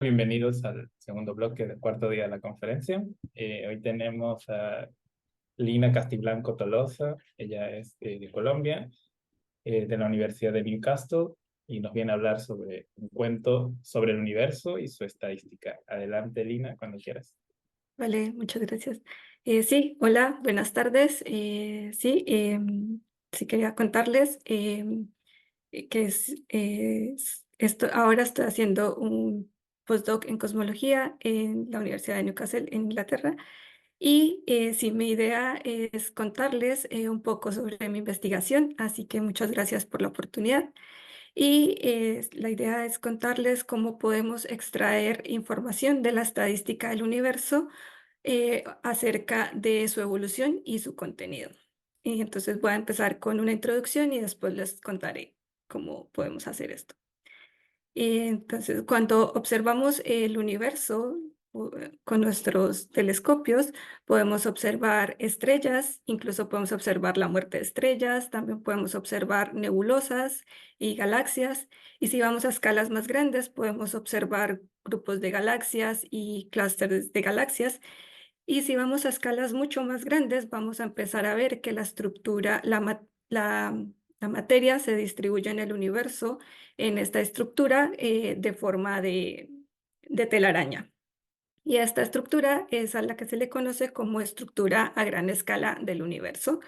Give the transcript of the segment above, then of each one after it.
Bienvenidos al segundo bloque del cuarto día de la conferencia. Hoy tenemos a Lina Castiblanco Tolosa. Ella es de Colombia, de la Universidad de Newcastle, y nos viene a hablar sobre un cuento sobre el universo y su estadística. Adelante, Lina, cuando quieras. Vale, muchas gracias. Sí, hola, buenas tardes. Sí, quería contarles ahora estoy haciendo un postdoc en cosmología en la Universidad de Newcastle, en Inglaterra. Y sí, mi idea es contarles un poco sobre mi investigación, así que muchas gracias por la oportunidad. Y la idea es contarles cómo podemos extraer información de la estadística del universo acerca de su evolución y su contenido. Y entonces voy a empezar con una introducción y después les contaré cómo podemos hacer esto. Entonces, cuando observamos el universo con nuestros telescopios, podemos observar estrellas, incluso podemos observar la muerte de estrellas, también podemos observar nebulosas y galaxias. Y si vamos a escalas más grandes, podemos observar grupos de galaxias y clústeres de galaxias. Y si vamos a escalas mucho más grandes, vamos a empezar a ver que la estructura, la materia se distribuye en el universo en esta estructura de forma de telaraña. Y a esta estructura es a la que se le conoce como estructura a gran escala del universo,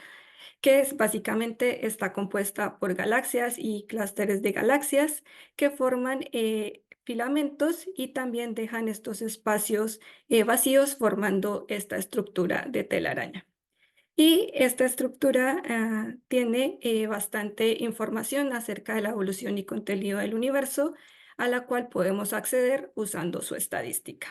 que es básicamente está compuesta por galaxias y clústeres de galaxias que forman filamentos y también dejan estos espacios vacíos formando esta estructura de telaraña. Y esta estructura tiene bastante información acerca de la evolución y contenido del universo, a la cual podemos acceder usando su estadística.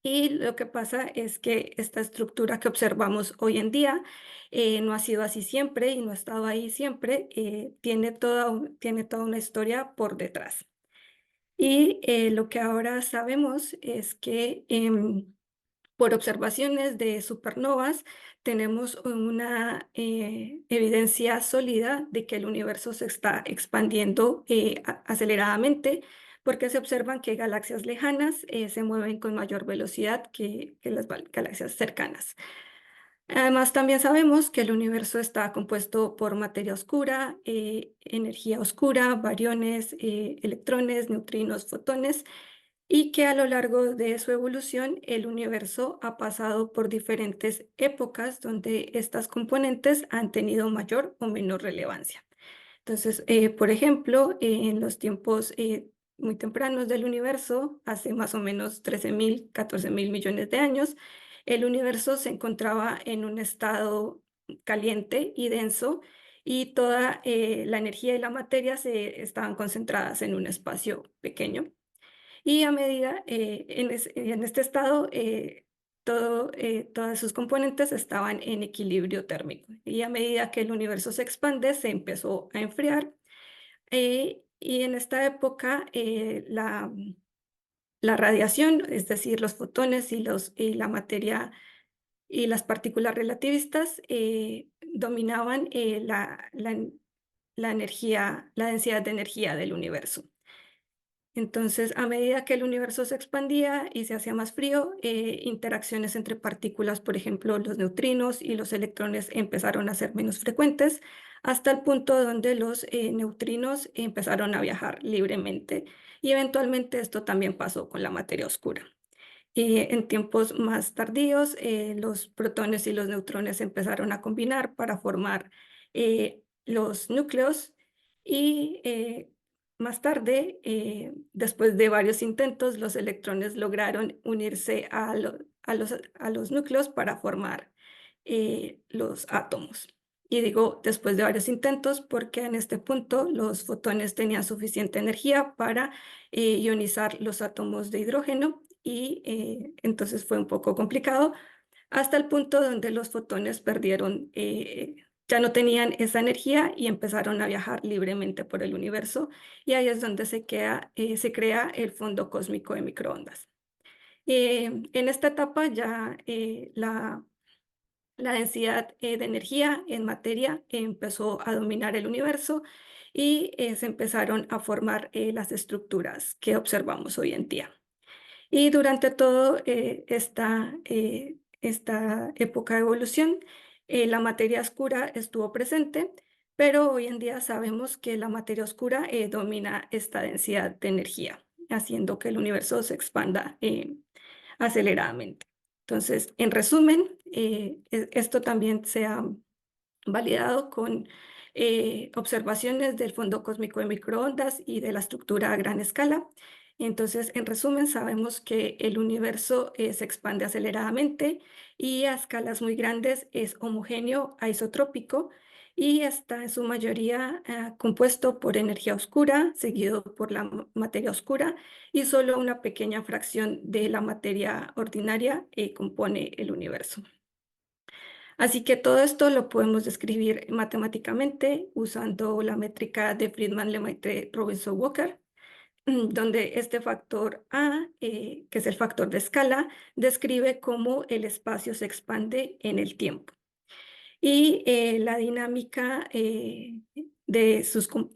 Y lo que pasa es que esta estructura que observamos hoy en día no ha sido así siempre y no ha estado ahí siempre, tiene toda una historia por detrás. Y lo que ahora sabemos es que por observaciones de supernovas tenemos una evidencia sólida de que el universo se está expandiendo aceleradamente porque se observan que galaxias lejanas se mueven con mayor velocidad que las galaxias cercanas. Además, también sabemos que el universo está compuesto por materia oscura, energía oscura, bariones, electrones, neutrinos, fotones, y que a lo largo de su evolución el universo ha pasado por diferentes épocas donde estas componentes han tenido mayor o menor relevancia. Entonces, por ejemplo, en los tiempos muy tempranos del universo, hace más o menos 13.000, 14.000 millones de años, el universo se encontraba en un estado caliente y denso y toda la energía y la materia estaban concentradas en un espacio pequeño. Y a medida, en este estado, todas sus componentes estaban en equilibrio térmico. Y a medida que el universo se expande, se empezó a enfriar. Y en esta época, la radiación, es decir, los fotones y la materia y las partículas relativistas, dominaban la energía, la densidad de energía del universo. Entonces, a medida que el universo se expandía y se hacía más frío, interacciones entre partículas, por ejemplo, los neutrinos y los electrones empezaron a ser menos frecuentes, hasta el punto donde los neutrinos empezaron a viajar libremente. Y eventualmente esto también pasó con la materia oscura. En tiempos más tardíos, los protones y los neutrones empezaron a combinar para formar los núcleos y más tarde, después de varios intentos, los electrones lograron unirse a los núcleos para formar los átomos. Y digo después de varios intentos porque en este punto los fotones tenían suficiente energía para ionizar los átomos de hidrógeno y entonces fue un poco complicado hasta el punto donde los fotones perdieron, ya no tenían esa energía y empezaron a viajar libremente por el universo y ahí es donde se crea el fondo cósmico de microondas. En esta etapa ya la densidad de energía en materia empezó a dominar el universo y se empezaron a formar las estructuras que observamos hoy en día. Y durante todo esta época de evolución, la materia oscura estuvo presente, pero hoy en día sabemos que la materia oscura domina esta densidad de energía, haciendo que el universo se expanda aceleradamente. Entonces, en resumen, esto también se ha validado con observaciones del fondo cósmico de microondas y de la estructura a gran escala. Entonces, en resumen, sabemos que el universo se expande aceleradamente y a escalas muy grandes es homogéneo, aisotrópico y está en su mayoría compuesto por energía oscura, seguido por la materia oscura, y solo una pequeña fracción de la materia ordinaria compone el universo. Así que todo esto lo podemos describir matemáticamente usando la métrica de Friedman-Lemaitre-Robinson-Walker, donde este factor A, que es el factor de escala, describe cómo el espacio se expande en el tiempo. Y la dinámica de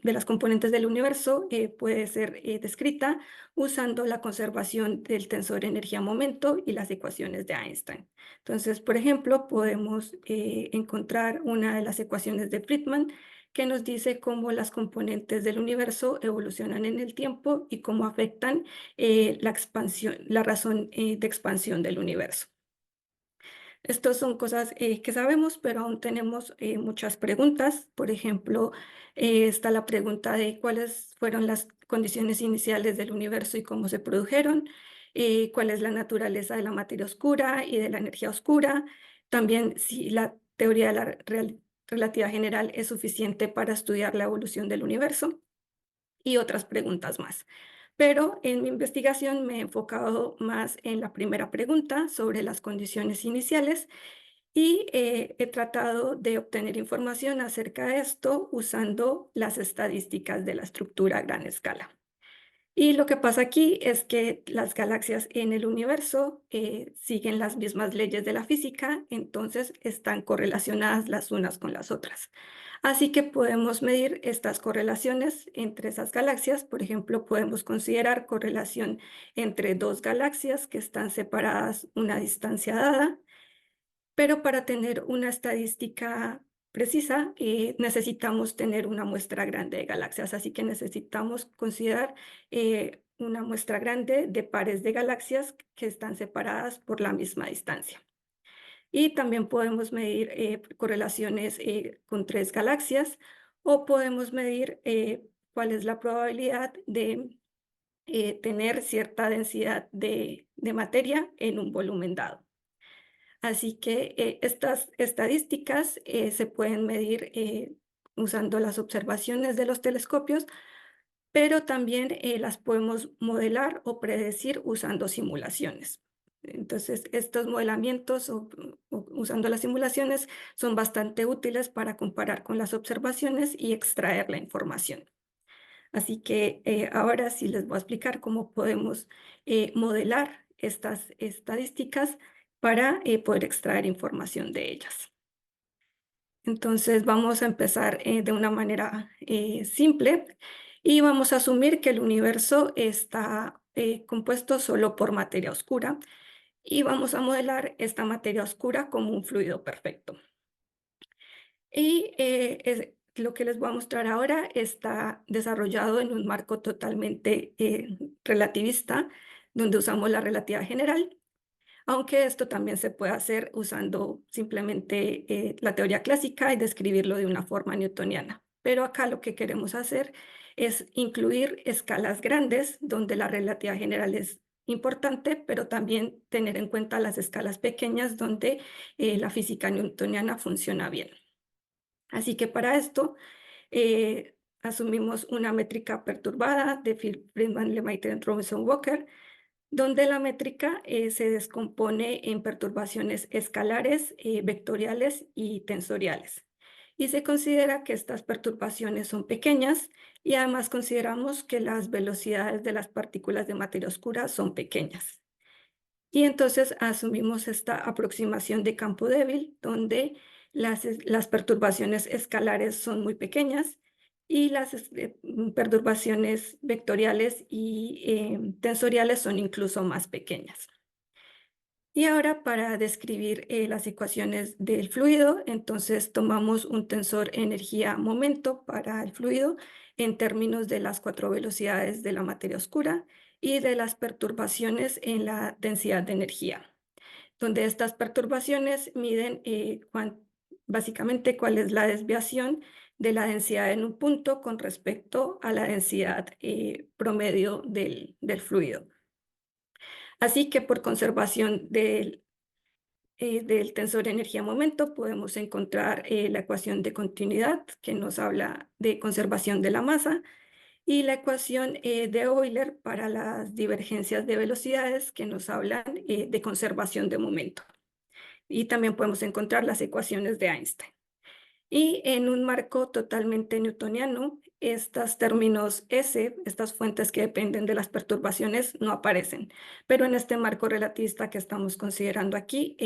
las componentes del universo puede ser descrita usando la conservación del tensor energía-momento y las ecuaciones de Einstein. Entonces, por ejemplo, podemos encontrar una de las ecuaciones de Friedman que nos dice cómo las componentes del universo evolucionan en el tiempo y cómo afectan la razón de expansión del universo. Estas son cosas que sabemos, pero aún tenemos muchas preguntas. Por ejemplo, está la pregunta de cuáles fueron las condiciones iniciales del universo y cómo se produjeron, cuál es la naturaleza de la materia oscura y de la energía oscura, también si la teoría de la relatividad general es suficiente para estudiar la evolución del universo y otras preguntas más. Pero en mi investigación me he enfocado más en la primera pregunta sobre las condiciones iniciales y he tratado de obtener información acerca de esto usando las estadísticas de la estructura a gran escala. Y lo que pasa aquí es que las galaxias en el universo siguen las mismas leyes de la física, entonces están correlacionadas las unas con las otras. Así que podemos medir estas correlaciones entre esas galaxias. Por ejemplo, podemos considerar correlación entre dos galaxias que están separadas una distancia dada, pero para tener una estadística precisa necesitamos tener una muestra grande de galaxias, así que necesitamos considerar una muestra grande de pares de galaxias que están separadas por la misma distancia. Y también podemos medir correlaciones con tres galaxias o podemos medir cuál es la probabilidad de tener cierta densidad de materia en un volumen dado. Así que estas estadísticas se pueden medir usando las observaciones de los telescopios, pero también las podemos modelar o predecir usando simulaciones. Entonces, estos modelamientos usando las simulaciones son bastante útiles para comparar con las observaciones y extraer la información. Así que ahora sí les voy a explicar cómo podemos modelar estas estadísticas para poder extraer información de ellas. Entonces vamos a empezar de una manera simple y vamos a asumir que el universo está compuesto solo por materia oscura y vamos a modelar esta materia oscura como un fluido perfecto. Y lo que les voy a mostrar ahora está desarrollado en un marco totalmente relativista, donde usamos la relatividad general, aunque esto también se puede hacer usando simplemente la teoría clásica y describirlo de una forma newtoniana. Pero acá lo que queremos hacer es incluir escalas grandes, donde la relatividad general es importante, pero también tener en cuenta las escalas pequeñas, donde la física newtoniana funciona bien. Así que para esto asumimos una métrica perturbada de Friedman-Lemaitre-Robinson-Walker, donde la métrica se descompone en perturbaciones escalares, vectoriales y tensoriales. Y se considera que estas perturbaciones son pequeñas y además consideramos que las velocidades de las partículas de materia oscura son pequeñas. Y entonces asumimos esta aproximación de campo débil, donde las perturbaciones escalares son muy pequeñas y las perturbaciones vectoriales y tensoriales son incluso más pequeñas. Y ahora para describir las ecuaciones del fluido, entonces tomamos un tensor energía-momento para el fluido en términos de las 4 velocidades de la materia oscura y de las perturbaciones en la densidad de energía, donde estas perturbaciones miden básicamente cuál es la desviación de la densidad en un punto con respecto a la densidad promedio del fluido. Así que por conservación del tensor energía-momento podemos encontrar la ecuación de continuidad que nos habla de conservación de la masa y la ecuación de Euler para las divergencias de velocidades que nos hablan de conservación de momento. Y también podemos encontrar las ecuaciones de Einstein. Y en un marco totalmente newtoniano, estos términos S, estas fuentes que dependen de las perturbaciones, no aparecen. Pero en este marco relativista que estamos considerando aquí,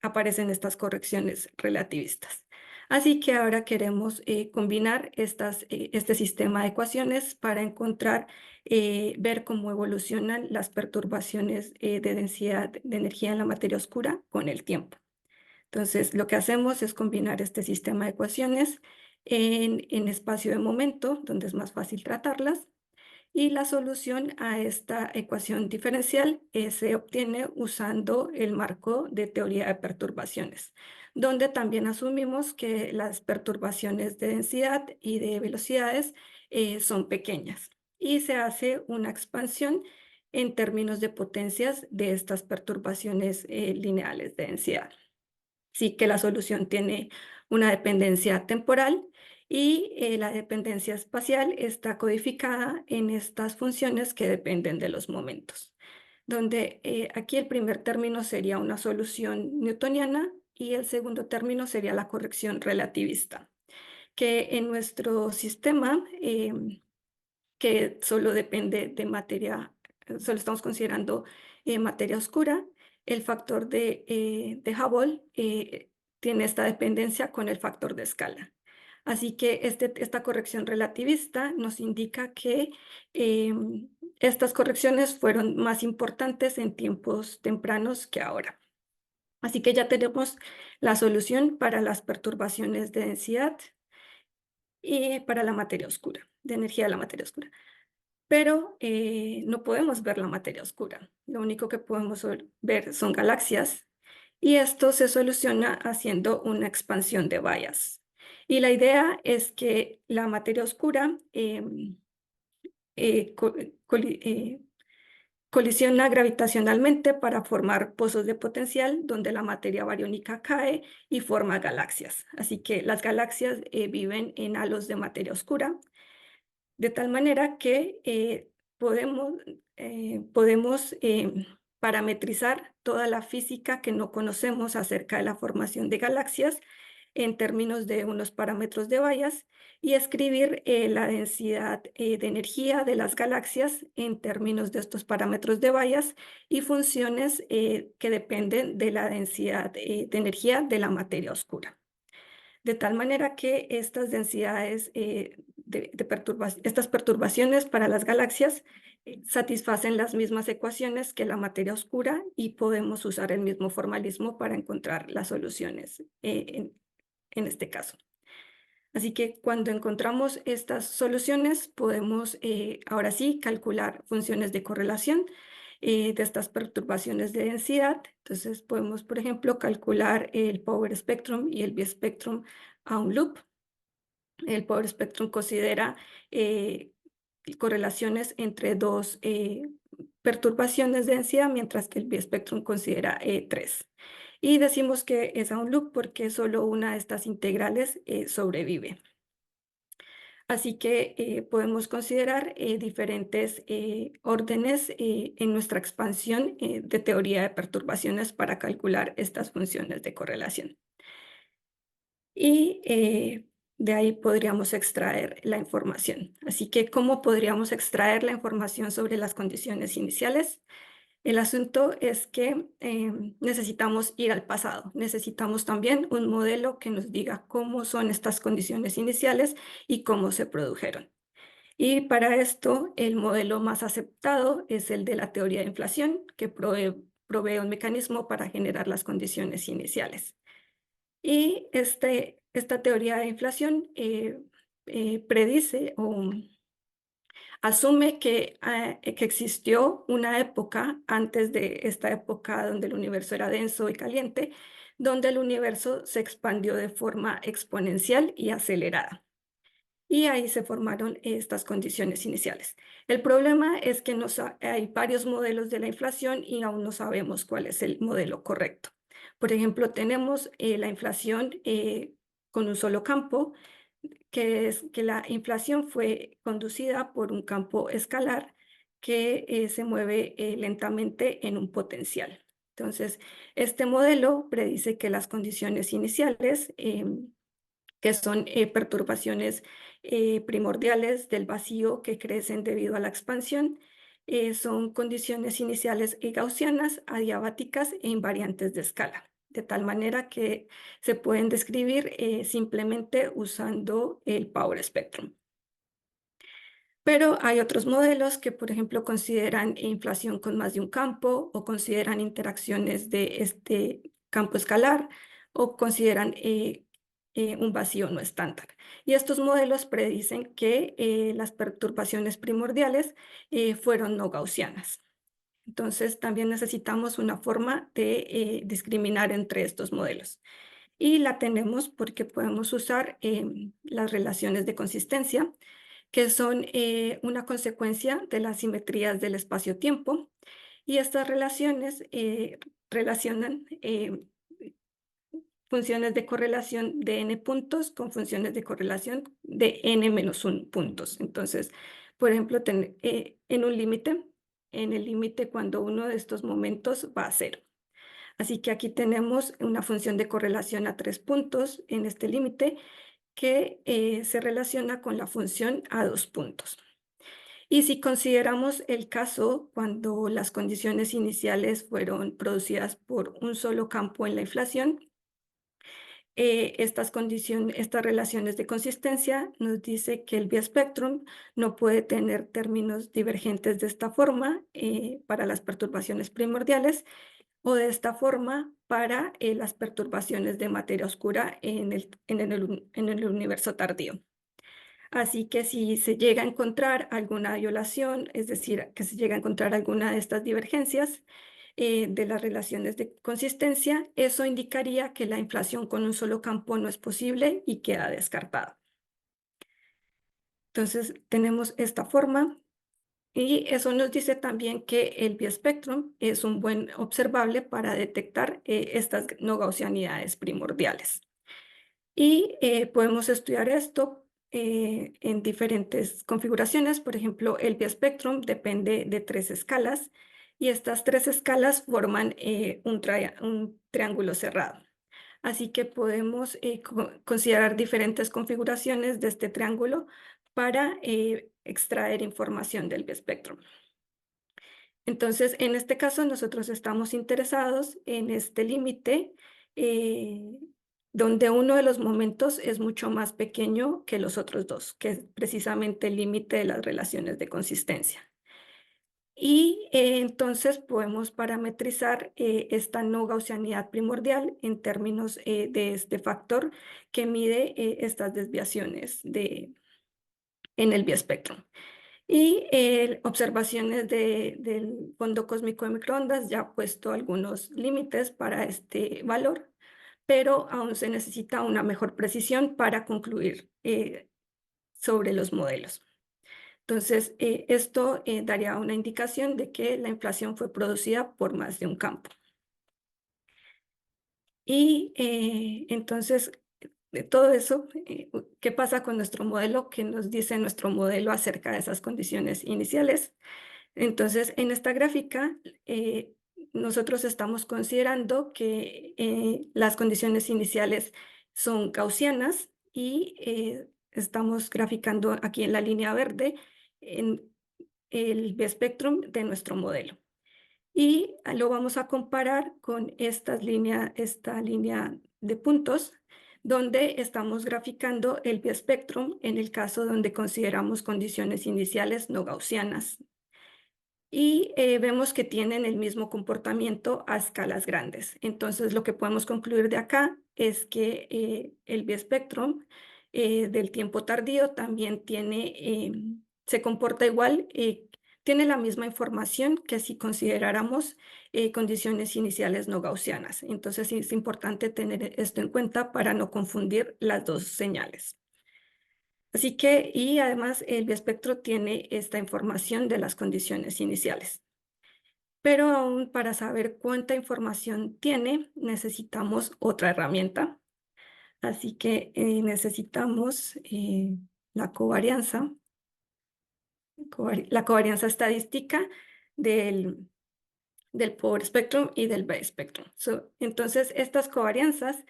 aparecen estas correcciones relativistas. Así que ahora queremos combinar este sistema de ecuaciones para encontrar, ver cómo evolucionan las perturbaciones de densidad de energía en la materia oscura con el tiempo. Entonces, lo que hacemos es combinar este sistema de ecuaciones en espacio de momento, donde es más fácil tratarlas, y la solución a esta ecuación diferencial se obtiene usando el marco de teoría de perturbaciones, donde también asumimos que las perturbaciones de densidad y de velocidades son pequeñas, y se hace una expansión en términos de potencias de estas perturbaciones lineales de densidad. Sí que la solución tiene una dependencia temporal y la dependencia espacial está codificada en estas funciones que dependen de los momentos, donde aquí el primer término sería una solución newtoniana y el segundo término sería la corrección relativista, que en nuestro sistema que solo depende de materia, solo estamos considerando materia oscura, el factor de Hubble tiene esta dependencia con el factor de escala. Así que esta corrección relativista nos indica que estas correcciones fueron más importantes en tiempos tempranos que ahora. Así que ya tenemos la solución para las perturbaciones de densidad y para la materia oscura, de energía de la materia oscura. Pero no podemos ver la materia oscura. Lo único que podemos ver son galaxias y esto se soluciona haciendo una expansión de Bayes. Y la idea es que la materia oscura colisiona gravitacionalmente para formar pozos de potencial donde la materia bariónica cae y forma galaxias. Así que las galaxias viven en halos de materia oscura, de tal manera que podemos parametrizar toda la física que no conocemos acerca de la formación de galaxias en términos de unos parámetros de Bayes y escribir la densidad de energía de las galaxias en términos de estos parámetros de Bayes y funciones que dependen de la densidad de energía de la materia oscura. De tal manera que estas densidades estas perturbaciones para las galaxias satisfacen las mismas ecuaciones que la materia oscura y podemos usar el mismo formalismo para encontrar las soluciones en este caso. Así que cuando encontramos estas soluciones podemos ahora sí calcular funciones de correlación de estas perturbaciones de densidad. Entonces podemos, por ejemplo, calcular el power spectrum y el B-spectrum a un loop. El power spectrum considera correlaciones entre dos perturbaciones de densidad, mientras que el B-spectrum considera tres. Y decimos que es a un loop porque solo una de estas integrales sobrevive. Así que podemos considerar diferentes órdenes en nuestra expansión de teoría de perturbaciones para calcular estas funciones de correlación. Y de ahí podríamos extraer la información. Así que, ¿cómo podríamos extraer la información sobre las condiciones iniciales? El asunto es que necesitamos ir al pasado. Necesitamos también un modelo que nos diga cómo son estas condiciones iniciales y cómo se produjeron. Y para esto, el modelo más aceptado es el de la teoría de inflación, que provee un mecanismo para generar las condiciones iniciales. Y esta teoría de inflación predice o asume que existió una época antes de esta época donde el universo era denso y caliente, donde el universo se expandió de forma exponencial y acelerada. Y ahí se formaron estas condiciones iniciales. El problema es que hay varios modelos de la inflación y aún no sabemos cuál es el modelo correcto. Por ejemplo, tenemos la inflación con un solo campo, que es que la inflación fue conducida por un campo escalar que se mueve lentamente en un potencial. Entonces, este modelo predice que las condiciones iniciales que son perturbaciones primordiales del vacío que crecen debido a la expansión. Son condiciones iniciales gaussianas, adiabáticas e invariantes de escala, de tal manera que se pueden describir simplemente usando el Power Spectrum. Pero hay otros modelos que, por ejemplo, consideran inflación con más de un campo o consideran interacciones de este campo escalar o consideran un vacío no estándar. Y estos modelos predicen que las perturbaciones primordiales fueron no gaussianas. Entonces, también necesitamos una forma de discriminar entre estos modelos. Y la tenemos porque podemos usar las relaciones de consistencia, que son una consecuencia de las simetrías del espacio-tiempo. Y estas relaciones relacionan funciones de correlación de n puntos con funciones de correlación de n-1 puntos. Entonces, por ejemplo, en un límite, en el límite cuando uno de estos momentos va a cero. Así que aquí tenemos una función de correlación a 3 puntos en este límite que se relaciona con la función a 2 puntos. Y si consideramos el caso cuando las condiciones iniciales fueron producidas por un solo campo en la inflación, estas relaciones de consistencia nos dice que el biespectrum no puede tener términos divergentes de esta forma para las perturbaciones primordiales o de esta forma para las perturbaciones de materia oscura en el universo tardío. Así que si se llega a encontrar alguna violación, es decir, que se llega a encontrar alguna de estas divergencias de las relaciones de consistencia, eso indicaría que la inflación con un solo campo no es posible y queda descartada. Entonces, tenemos esta forma y eso nos dice también que el biespectrum es un buen observable para detectar estas no gaussianidades primordiales. Y podemos estudiar esto en diferentes configuraciones. Por ejemplo, el biespectrum depende de 3 escalas y estas 3 escalas forman un triángulo cerrado. Así que podemos considerar diferentes configuraciones de este triángulo para extraer información del biespectrum. Entonces, en este caso, nosotros estamos interesados en este límite eh, donde uno de los momentos es mucho más pequeño que los otros dos, que es precisamente el límite de las relaciones de consistencia. Y entonces podemos parametrizar esta no gaussianidad primordial en términos de este factor que mide estas desviaciones en el biespectrum. Y observaciones del fondo cósmico de microondas ya ha puesto algunos límites para este valor, pero aún se necesita una mejor precisión para concluir sobre los modelos. Entonces, esto daría una indicación de que la inflación fue producida por más de un campo. Y entonces, de todo eso, ¿qué pasa con nuestro modelo? ¿Qué nos dice nuestro modelo acerca de esas condiciones iniciales? Entonces, en esta gráfica, nosotros estamos considerando que las condiciones iniciales son gaussianas y estamos graficando aquí en la línea verde en el biespectrum de nuestro modelo. y lo vamos a comparar con esta línea de puntos, donde estamos graficando el biespectrum en el caso donde consideramos condiciones iniciales no gaussianas. Y vemos que tienen el mismo comportamiento a escalas grandes. Entonces, lo que podemos concluir de acá es que el biespectrum del tiempo tardío también se comporta igual, tiene la misma información que si consideráramos condiciones iniciales no gaussianas. Entonces, sí es importante tener esto en cuenta para no confundir las dos señales. Así que, y además el biespectro tiene esta información de las condiciones iniciales. Pero aún para saber cuánta información tiene, necesitamos otra herramienta. Así que necesitamos la covarianza, la covarianza estadística del, del Power Spectrum y del Bay Spectrum. Entonces, estas covarianzas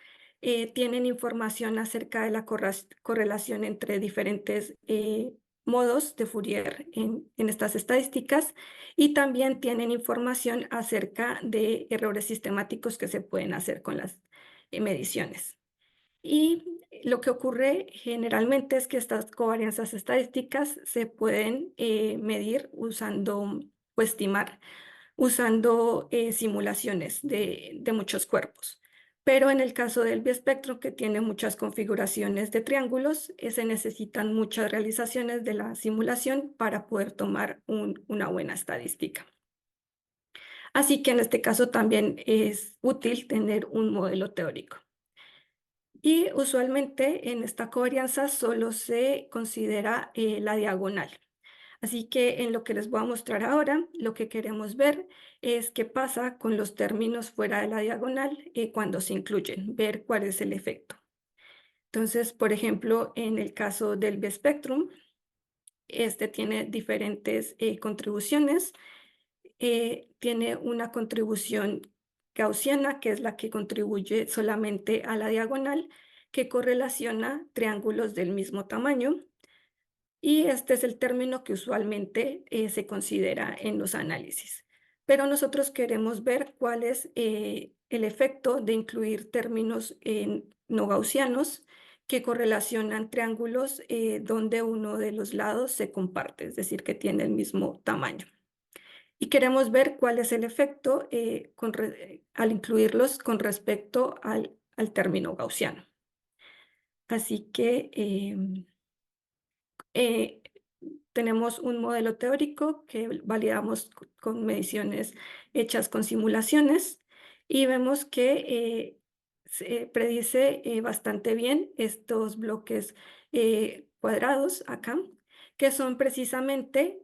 tienen información acerca de la correlación entre diferentes modos de Fourier en estas estadísticas, y también tienen información acerca de errores sistemáticos que se pueden hacer con las mediciones. Y lo que ocurre generalmente es que estas covarianzas estadísticas se pueden medir usando o estimar usando simulaciones de muchos cuerpos. Pero en el caso del biespectro, que tiene muchas configuraciones de triángulos, se necesitan muchas realizaciones de la simulación para poder tomar una buena estadística. Así que en este caso también es útil tener un modelo teórico. Y usualmente en esta covarianza solo se considera la diagonal. Así que en lo que les voy a mostrar ahora, lo que queremos ver es qué pasa con los términos fuera de la diagonal cuando se incluyen, ver cuál es el efecto. Entonces, por ejemplo, en el caso del bispectrum, este tiene diferentes contribuciones. Tiene una contribución gaussiana, que es la que contribuye solamente a la diagonal, que correlaciona triángulos del mismo tamaño. Y este es el término que usualmente se considera en los análisis. Pero nosotros queremos ver cuál es el efecto de incluir términos no gaussianos que correlacionan triángulos donde uno de los lados se comparte, es decir, que tiene el mismo tamaño. Y queremos ver cuál es el efecto al incluirlos con respecto al término gaussiano. Así que eh, tenemos un modelo teórico que validamos con mediciones hechas con simulaciones, y vemos que se predice bastante bien estos bloques cuadrados acá, que son precisamente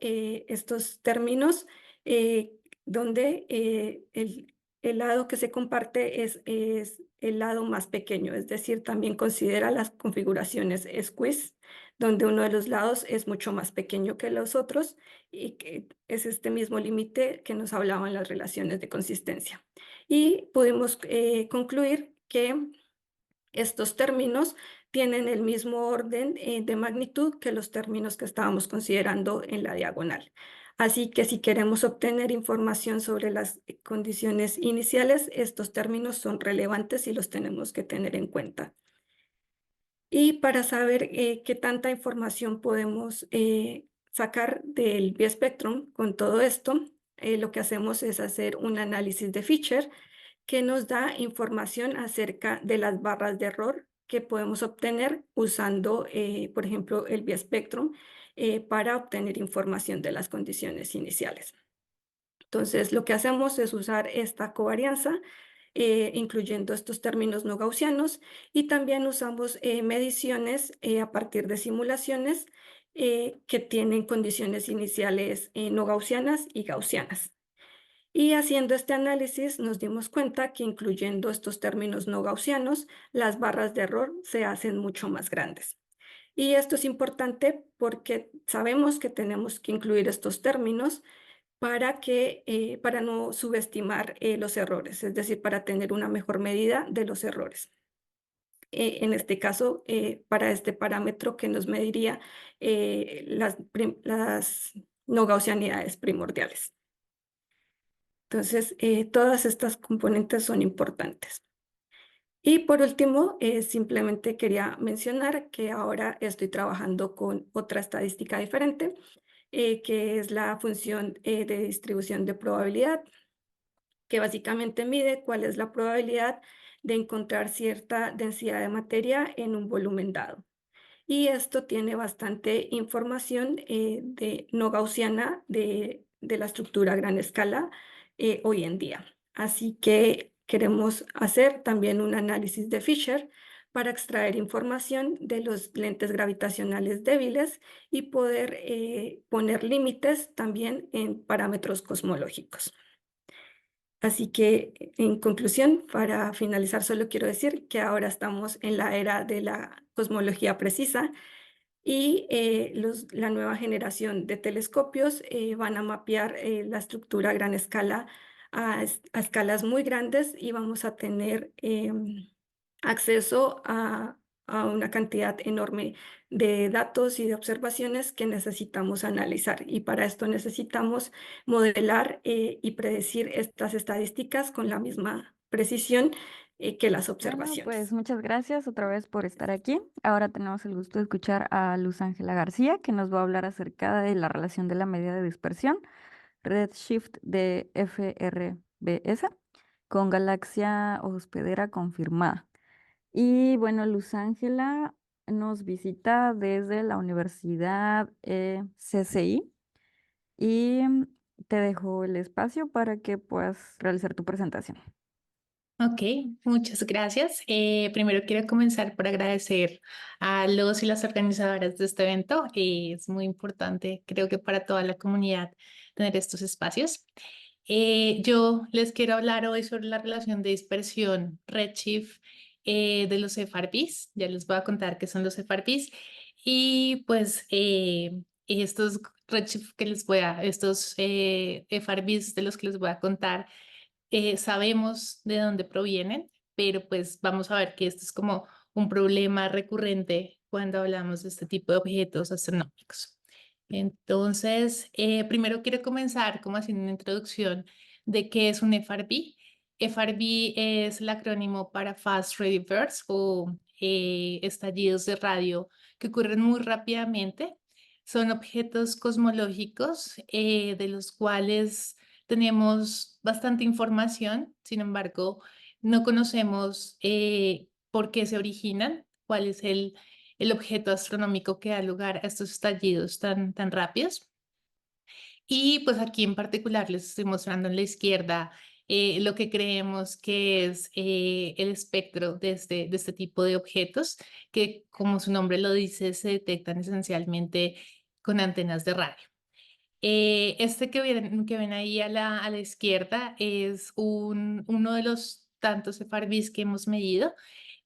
estos términos donde el lado que se comparte es el lado más pequeño, es decir, también considera las configuraciones squeeze, donde uno de los lados es mucho más pequeño que los otros, y que es este mismo límite que nos hablaban las relaciones de consistencia. Y pudimos concluir que estos términos tienen el mismo orden de magnitud que los términos que estábamos considerando en la diagonal. Así que si queremos obtener información sobre las condiciones iniciales, estos términos son relevantes y los tenemos que tener en cuenta. Y para saber qué tanta información podemos sacar del biespectrum con todo esto, lo que hacemos es hacer un análisis de Fisher que nos da información acerca de las barras de error que podemos obtener usando, por ejemplo, el biespectrum para obtener información de las condiciones iniciales. Entonces, lo que hacemos es usar esta covarianza, incluyendo estos términos no gaussianos, y también usamos mediciones a partir de simulaciones que tienen condiciones iniciales no gaussianas y gaussianas. Y haciendo este análisis nos dimos cuenta que incluyendo estos términos no gaussianos, las barras de error se hacen mucho más grandes. Y esto es importante porque sabemos que tenemos que incluir estos términos para no subestimar los errores, es decir, para tener una mejor medida de los errores. En este caso, para este parámetro que nos mediría las no gaussianidades primordiales. Entonces, todas estas componentes son importantes. Y por último, simplemente quería mencionar que ahora estoy trabajando con otra estadística diferente, que es la función de distribución de probabilidad, que básicamente mide cuál es la probabilidad de encontrar cierta densidad de materia en un volumen dado. Y esto tiene bastante información de no gaussiana de la estructura a gran escala hoy en día. Así que queremos hacer también un análisis de Fisher para extraer información de los lentes gravitacionales débiles y poder poner límites también en parámetros cosmológicos. Así que, en conclusión, para finalizar, solo quiero decir que ahora estamos en la era de la cosmología precisa y la nueva generación de telescopios van a mapear la estructura a gran escala a escalas muy grandes y vamos a tener acceso a una cantidad enorme de datos y de observaciones que necesitamos analizar. Y para esto necesitamos modelar y predecir estas estadísticas con la misma precisión que las Bueno, pues observaciones. muchas gracias otra vez por estar aquí. Ahora tenemos el gusto de escuchar a Luz Ángela García, que nos va a hablar acerca de la relación de la medida de dispersión, redshift de FRBS, con galaxia hospedera confirmada. Y bueno, Luz Ángela nos visita desde la Universidad CCI y te dejo el espacio para que puedas realizar tu presentación. Ok, muchas gracias. Primero quiero comenzar por agradecer a los y las organizadoras de este evento. Es muy importante, creo que para toda la comunidad, tener estos espacios. Yo les quiero hablar hoy sobre la relación de dispersión redshift de los FRBs. Ya les voy a contar qué son los FRBs. Y pues estos redshift que estos FRBs de los que les voy a contar, sabemos de dónde provienen, pero pues vamos a ver que esto es como un problema recurrente cuando hablamos de este tipo de objetos astronómicos. Entonces, primero quiero comenzar como haciendo una introducción de qué es un FRB. FRB es el acrónimo para Fast Radio Bursts o estallidos de radio que ocurren muy rápidamente. Son objetos cosmológicos de los cuales tenemos bastante información, sin embargo, no conocemos por qué se originan, cuál es el objeto astronómico que da lugar a estos estallidos tan rápidos. Y pues aquí en particular les estoy mostrando en la izquierda lo que creemos que es el espectro de este tipo de objetos, que como su nombre lo dice, se detectan esencialmente con antenas de radio. Este que ven ahí a la izquierda es uno de los tantos FRBs que hemos medido.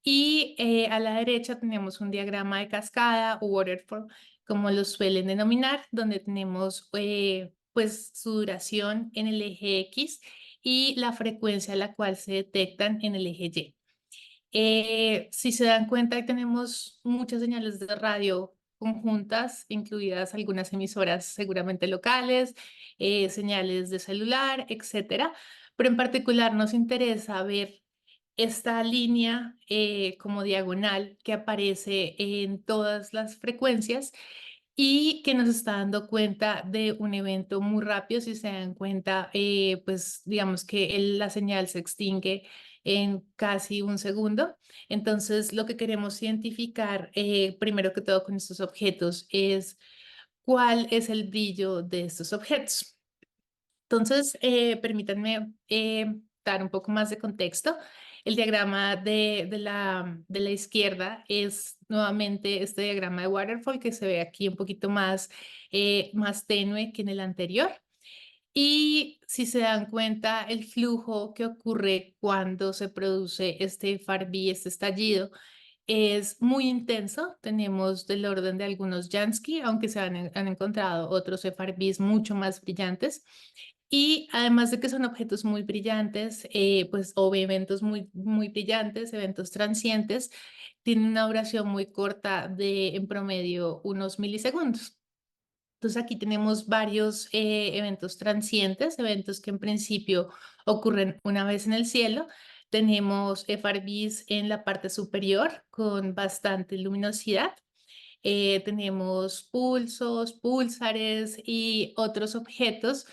Y a la derecha tenemos un diagrama de cascada o waterfall, como lo suelen denominar, donde tenemos pues su duración en el eje X y la frecuencia a la cual se detectan en el eje Y. Si se dan cuenta, tenemos muchas señales de radio conjuntas, incluidas algunas emisoras seguramente locales, señales de celular, etcétera. Pero en particular nos interesa ver esta línea como diagonal que aparece en todas las frecuencias y que nos está dando cuenta de un evento muy rápido. Si se dan cuenta, pues digamos que la señal se extingue en casi un segundo. Entonces, lo que queremos identificar, primero que todo con estos objetos, es cuál es el brillo de estos objetos. Entonces, permítanme dar un poco más de contexto. El diagrama de la izquierda es nuevamente este diagrama de waterfall que se ve aquí un poquito más tenue que en el anterior. Y si se dan cuenta, el flujo que ocurre cuando se produce este FRB, este estallido, es muy intenso. Tenemos del orden de algunos Jansky, aunque han encontrado otros FRBs mucho más brillantes. Y además de que son objetos muy brillantes, pues, o eventos muy brillantes, eventos transientes, tienen una duración muy corta de, en promedio, unos milisegundos. Entonces aquí tenemos varios eventos transientes, eventos que en principio ocurren una vez en el cielo. Tenemos FRBs en la parte superior con bastante luminosidad. Tenemos pulsos, púlsares y otros objetos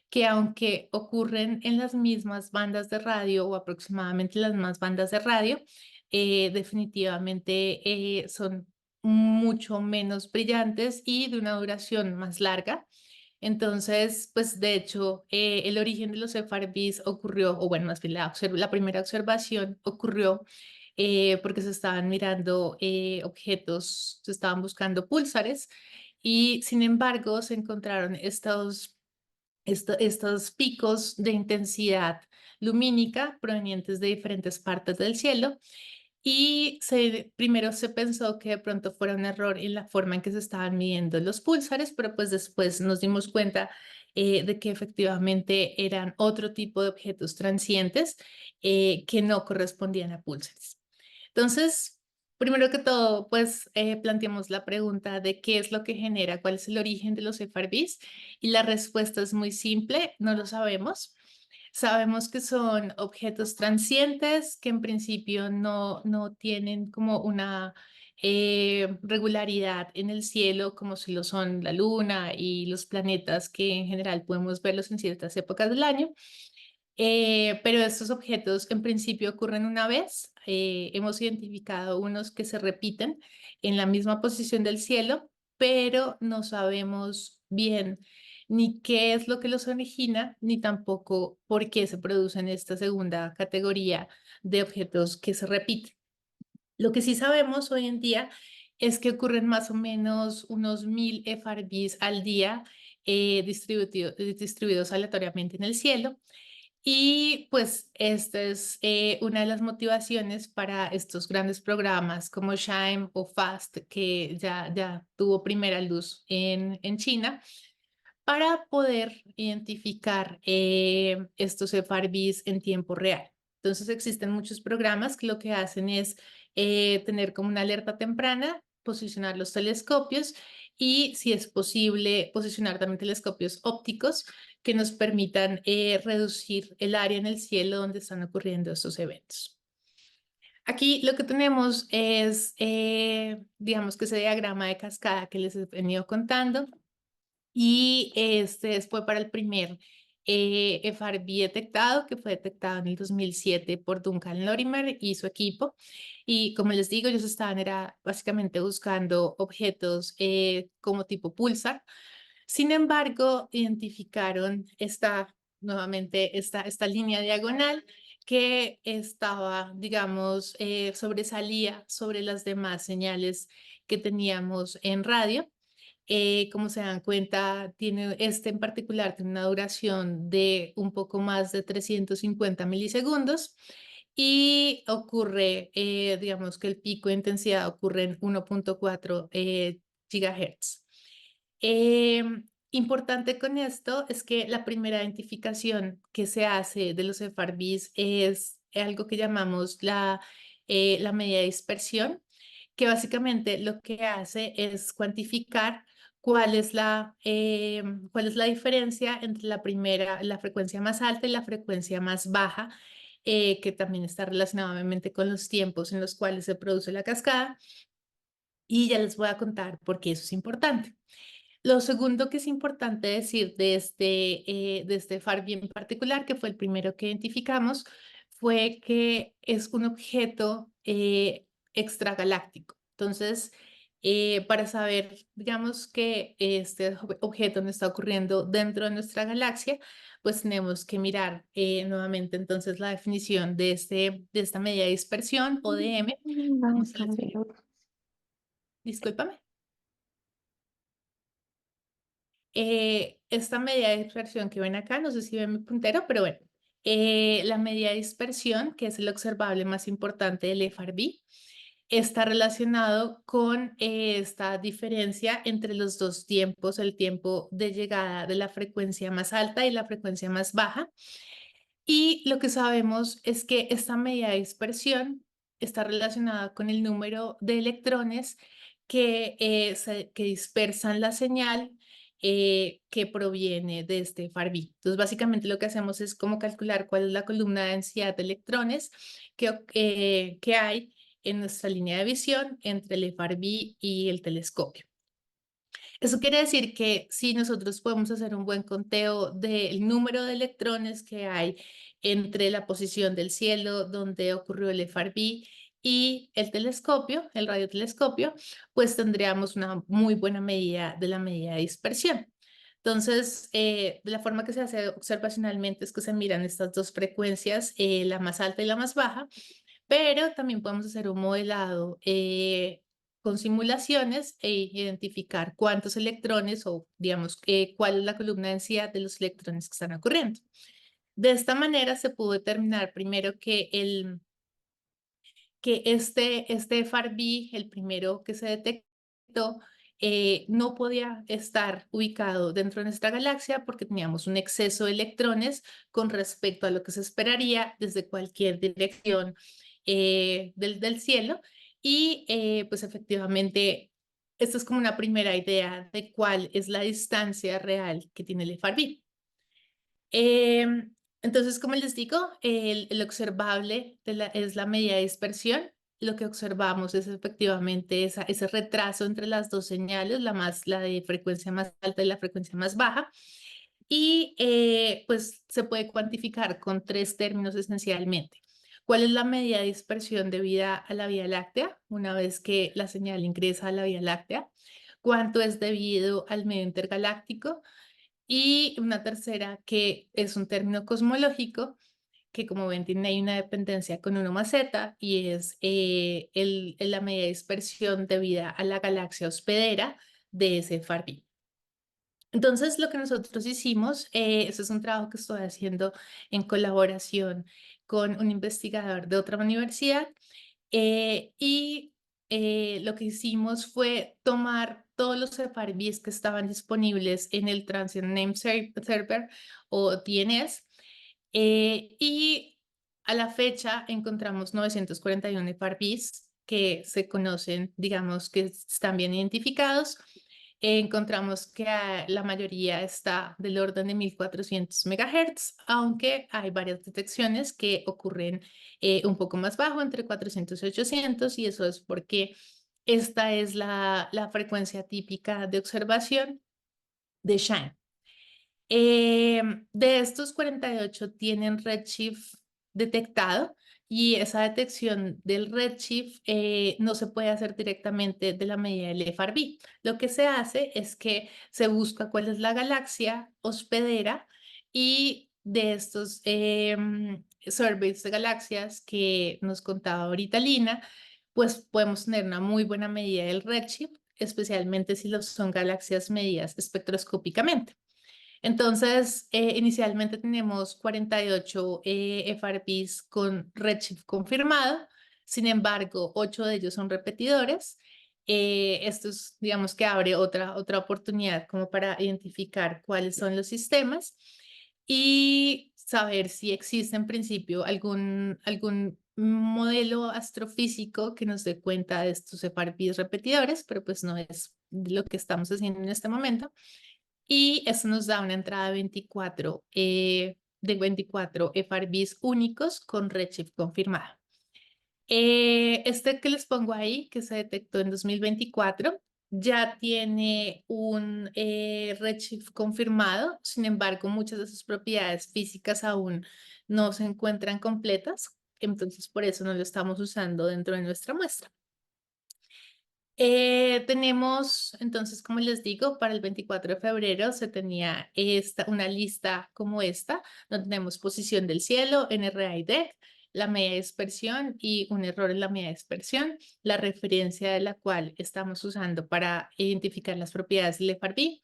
que aunque ocurren en las mismas bandas de radio o aproximadamente las mismas bandas de radio, definitivamente son mucho menos brillantes y de una duración más larga. Entonces, pues de hecho, el origen de los FRBs ocurrió, o bueno, más bien la primera observación ocurrió porque se estaban mirando objetos, se estaban buscando púlsares y sin embargo se encontraron estos picos de intensidad lumínica provenientes de diferentes partes del cielo y primero se pensó que de pronto fuera un error en la forma en que se estaban midiendo los púlsares, pero pues después nos dimos cuenta de que efectivamente eran otro tipo de objetos transientes que no correspondían a púlsares. Entonces, primero que todo, pues planteamos la pregunta de qué es lo que genera, cuál es el origen de los FRBs y la respuesta es muy simple, no lo sabemos. Sabemos que son objetos transientes que en principio no tienen como una regularidad en el cielo como si lo son la luna y los planetas que en general podemos verlos en ciertas épocas del año. Pero estos objetos en principio ocurren una vez. Hemos identificado unos que se repiten en la misma posición del cielo, pero no sabemos bien ni qué es lo que los origina, ni tampoco por qué se producen esta segunda categoría de objetos que se repiten. Lo que sí sabemos hoy en día es que ocurren más o menos unos 1000 FRBs al día distribuidos aleatoriamente en el cielo. Y pues esta es una de las motivaciones para estos grandes programas como SHIME o FAST, que ya tuvo primera luz en China, para poder identificar estos FRBs en tiempo real. Entonces existen muchos programas que lo que hacen es tener como una alerta temprana, posicionar los telescopios y, si es posible, posicionar también telescopios ópticos que nos permitan reducir el área en el cielo donde están ocurriendo estos eventos. Aquí lo que tenemos es, digamos que ese diagrama de cascada que les he venido contando y este fue para el primer FRB detectado, que fue detectado en el 2007 por Duncan Lorimer y su equipo. Y como les digo, ellos era básicamente buscando objetos como tipo pulsar. Sin embargo, identificaron nuevamente esta línea diagonal que estaba, digamos, sobresalía sobre las demás señales que teníamos en radio. Como se dan cuenta, en particular tiene una duración de un poco más de 350 milisegundos y ocurre, digamos que el pico de intensidad ocurre en 1.4 gigahertz. Importante con esto es que la primera identificación que se hace de los FRBs es algo que llamamos la medida de dispersión, que básicamente lo que hace es cuantificar cuál es la diferencia entre la frecuencia más alta y la frecuencia más baja, que también está relacionada obviamente con los tiempos en los cuales se produce la cascada. Y ya les voy a contar por qué eso es importante. Lo segundo que es importante decir de este FRB en particular, que fue el primero que identificamos, fue que es un objeto extragaláctico. Entonces, para saber, digamos, que este objeto no está ocurriendo dentro de nuestra galaxia, pues tenemos que mirar nuevamente entonces la definición de esta medida de dispersión o de M. Discúlpame. Esta medida de dispersión que ven acá, no sé si ven mi puntero, pero bueno, la medida de dispersión, que es el observable más importante del FRB, está relacionado con esta diferencia entre los dos tiempos, el tiempo de llegada de la frecuencia más alta y la frecuencia más baja. Y lo que sabemos es que esta medida de dispersión está relacionada con el número de electrones que dispersan la señal que proviene de este FARB. Entonces, básicamente lo que hacemos es como calcular cuál es la columna de densidad de electrones que hay en nuestra línea de visión entre el FARB y el telescopio. Eso quiere decir que si nosotros podemos hacer un buen conteo del número de electrones que hay entre la posición del cielo donde ocurrió el FARB y el telescopio, el radiotelescopio, pues tendríamos una muy buena medida de la medida de dispersión. Entonces, de la forma que se hace observacionalmente es que se miran estas dos frecuencias, la más alta y la más baja, pero también podemos hacer un modelado con simulaciones e identificar cuántos electrones o, digamos, cuál es la columna de densidad de los electrones que están ocurriendo. De esta manera se pudo determinar primero que este FARB, el primero que se detectó, no podía estar ubicado dentro de nuestra galaxia porque teníamos un exceso de electrones con respecto a lo que se esperaría desde cualquier dirección del cielo. Y pues efectivamente, esta es como una primera idea de cuál es la distancia real que tiene el FARB. Entonces, como les digo, el observable es la medida de dispersión. Lo que observamos es efectivamente ese retraso entre las dos señales, la de frecuencia más alta y la frecuencia más baja. Y pues se puede cuantificar con tres términos esencialmente. ¿Cuál es la medida de dispersión debida a la Vía Láctea una vez que la señal ingresa a la Vía Láctea? ¿Cuánto es debido al medio intergaláctico? Y una tercera que es un término cosmológico que, como ven, tiene ahí una dependencia con 1 más z y es la medida de dispersión debida a la galaxia hospedera de ese FARB. Entonces, lo que nosotros hicimos, ese es un trabajo que estoy haciendo en colaboración con un investigador de otra universidad, lo que hicimos fue tomar todos los FARBs que estaban disponibles en el Transient Name Server o DNS, y a la fecha encontramos 941 FARBs que se conocen, digamos que están bien identificados. Encontramos que la mayoría está del orden de 1400 MHz, aunque hay varias detecciones que ocurren un poco más bajo, entre 400 y 800, y eso es porque esta es la frecuencia típica de observación de SHINE. De estos 48 tienen redshift detectado y esa detección del redshift no se puede hacer directamente de la medida del FARB. Lo que se hace es que se busca cuál es la galaxia hospedera y de estos surveys de galaxias que nos contaba ahorita Lina, pues podemos tener una muy buena medida del redshift, especialmente si son galaxias medidas espectroscópicamente. Entonces, inicialmente tenemos 48 FRPs con redshift confirmado, sin embargo, 8 de ellos son repetidores. Esto es, digamos que abre otra oportunidad como para identificar cuáles son los sistemas y saber si existe en principio algún modelo astrofísico que nos dé cuenta de estos FRPs repetidores, pero pues no es lo que estamos haciendo en este momento. Y eso nos da una entrada de 24 FRBs únicos con redshift confirmado. Este que les pongo ahí, que se detectó en 2024, ya tiene un redshift confirmado. Sin embargo, muchas de sus propiedades físicas aún no se encuentran completas. Entonces, por eso no lo estamos usando dentro de nuestra muestra. Tenemos, entonces, como les digo, para el 24 de febrero se tenía una lista como esta, donde tenemos posición del cielo, NRA-ID, la media dispersión y un error en la media dispersión, la referencia de la cual estamos usando para identificar las propiedades del FRB,